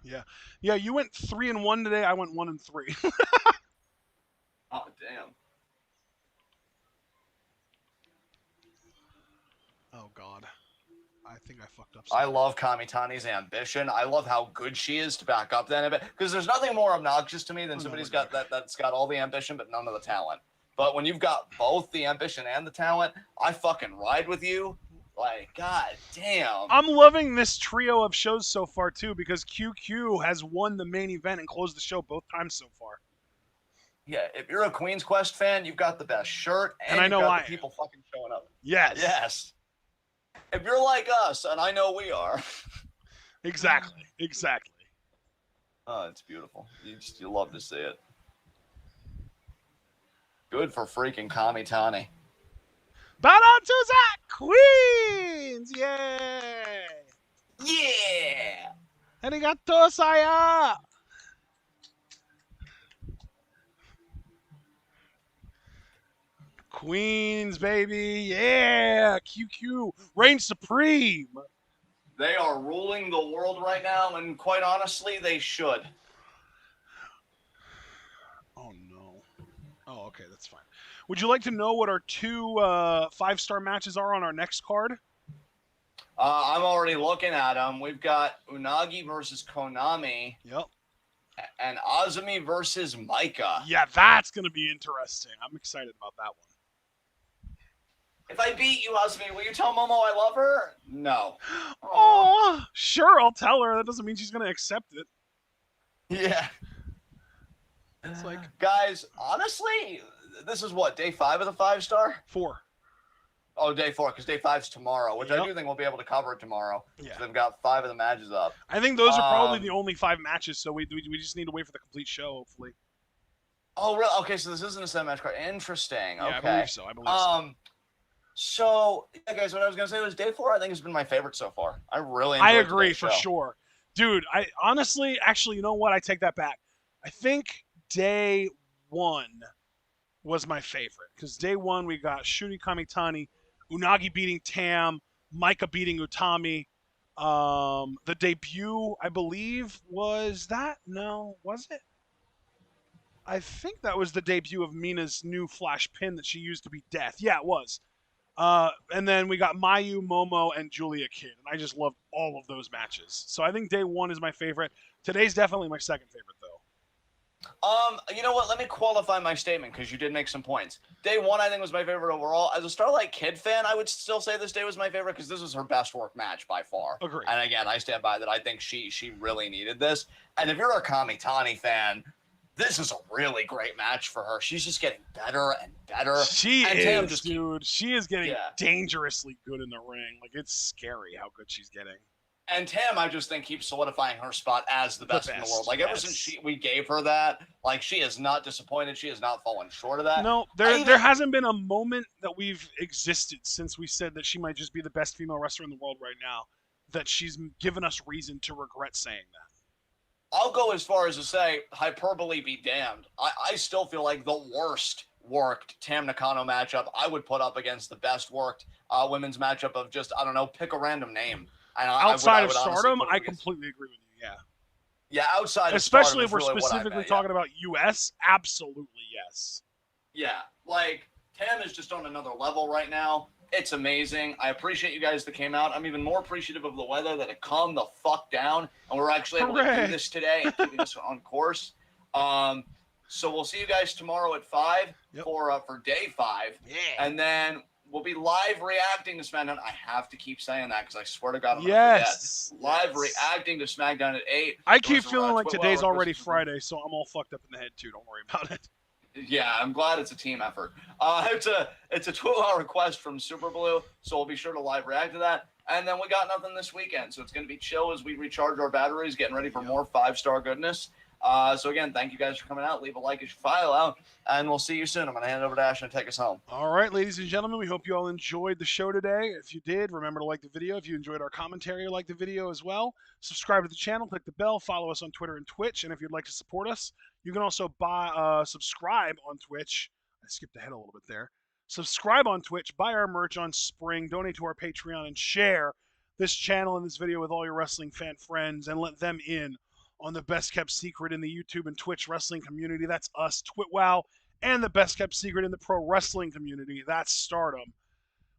Yeah. Yeah, you went 3-1 today. I went 1-3. Oh, damn. Oh, God. I think I fucked up something. I love Kamitani's ambition. I love how good she is to back up that ambition. Because there's nothing more obnoxious to me than somebody's got that's got all the ambition but none of the talent. But when you've got both the ambition and the talent, I fucking ride with you. Like, god damn. I'm loving this trio of shows so far, too, because QQ has won the main event and closed the show both times so far. Yeah, if you're a Queen's Quest fan, you've got the best shirt, and I know you've got the people fucking showing up. Yes. Yes. If you're like us, and I know we are, Exactly. Exactly. oh, it's beautiful. You love to see it. Good for freaking Kamitani. Bow down to Zach Queens! Yay! Yeah. Arigato saya! Queens, baby. Yeah! QQ. Reign supreme. They are ruling the world right now, and quite honestly, they should. Oh, no. Oh, okay, that's fine. Would you like to know what our two 5-star matches are on our next card? I'm already looking at them. We've got Unagi versus Konami Yep. and Azumi versus Micah. Yeah, that's going to be interesting. I'm excited about that one. If I beat you, Azumi, will you tell Momo I love her? No. Oh, sure, I'll tell her. That doesn't mean she's going to accept it. Yeah. It's like, guys, honestly, this is what, day 5 of the 5-star? 4. Oh, day 4, because day 5's tomorrow, which Yep. I do think we'll be able to cover it tomorrow. Yeah. They've got 5 of the matches up. I think those are probably the only 5 matches, so we just need to wait for the complete show, hopefully. Oh, really? Okay, so this isn't a 7-match card. Interesting. Yeah, Okay. I believe so. So, yeah, guys, what I was going to say was day 4, I think, has been my favorite so far. I really I enjoyed agree today's for show. sure. Dude, I honestly, actually, you know what? I take that back. I think day 1 was my favorite because day 1 we got Shuni Kamitani, Unagi beating Tam, Micah beating Utami. The debut, I believe, was that? No, was it? I think that was the debut of Mina's new flash pin that she used to beat Death. Yeah, it was. And then we got Mayu, Momo, and Julia Kidd, and I just loved all of those matches. So I think day 1 is my favorite. Today's definitely my second favorite, though. You know what? Let me qualify my statement because you did make some points. Day 1, I think, was my favorite overall. As a Starlight Kid fan, I would still say this day was my favorite because this was her best work match by far. Agree. And again, I stand by that. I think she really needed this. And if you're a Kamitani fan, this is a really great match for her. She's just getting better and better. She and is, dude. She is getting dangerously good in the ring. Like, it's scary how good she's getting. And Tam, I just think, keeps solidifying her spot as the best in the world. Like, ever since we gave her that, like, she is not disappointed. She has not fallen short of that. No, there hasn't been a moment that we've existed since we said that she might just be the best female wrestler in the world right now that she's given us reason to regret saying that. I'll go as far as to say, hyperbole be damned. I still feel like the worst worked Tam Nakano matchup I would put up against the best worked women's matchup of just, I don't know, pick a random name. And outside of Stardom, I completely agree with you. Yeah. Yeah, outside of Stardom. Especially if we're really specifically talking about US, absolutely yes. Yeah, like, Tam is just on another level right now. It's amazing. I appreciate you guys that came out. I'm even more appreciative of the weather that it calmed the fuck down, and we're actually able to do this today and keeping us on course. So we'll see you guys tomorrow at 5 for day 5. Yeah. And then we'll be live reacting to SmackDown. I have to keep saying that because I swear to God I'm gonna forget. Live reacting to SmackDown at 8. I keep feeling like today's already Friday, so I'm all fucked up in the head too. Don't worry about it. Yeah, I'm glad it's a team effort. It's a 12-hour request from Super Blue, so we'll be sure to live react to that. And then we got nothing this weekend, so it's going to be chill as we recharge our batteries, getting ready for more 5-star goodness. So again, thank you guys for coming out. Leave a like as you file out, and we'll see you soon. I'm going to hand it over to Ashton to take us home. All right, ladies and gentlemen, we hope you all enjoyed the show today. If you did, remember to like the video. If you enjoyed our commentary, like the video as well. Subscribe to the channel, click the bell, follow us on Twitter and Twitch, and if you'd like to support us, you can also subscribe on Twitch. I skipped ahead a little bit there. Subscribe on Twitch, buy our merch on Spring, donate to our Patreon, and share this channel and this video with all your wrestling fan friends, and let them in on the best kept secret in the YouTube and Twitch wrestling community. That's us, TwitWow, and the best kept secret in the pro wrestling community. That's Stardom.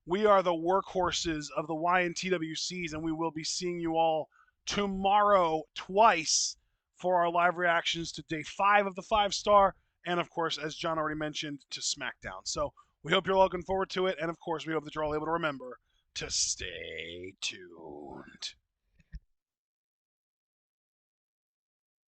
We are the workhorses of the YNTWCs, and we will be seeing you all tomorrow twice for our live reactions to day 5 of the 5-star, and of course, as John already mentioned, to SmackDown. So we hope you're all looking forward to it, and of course, we hope that you're all able to remember to stay tuned.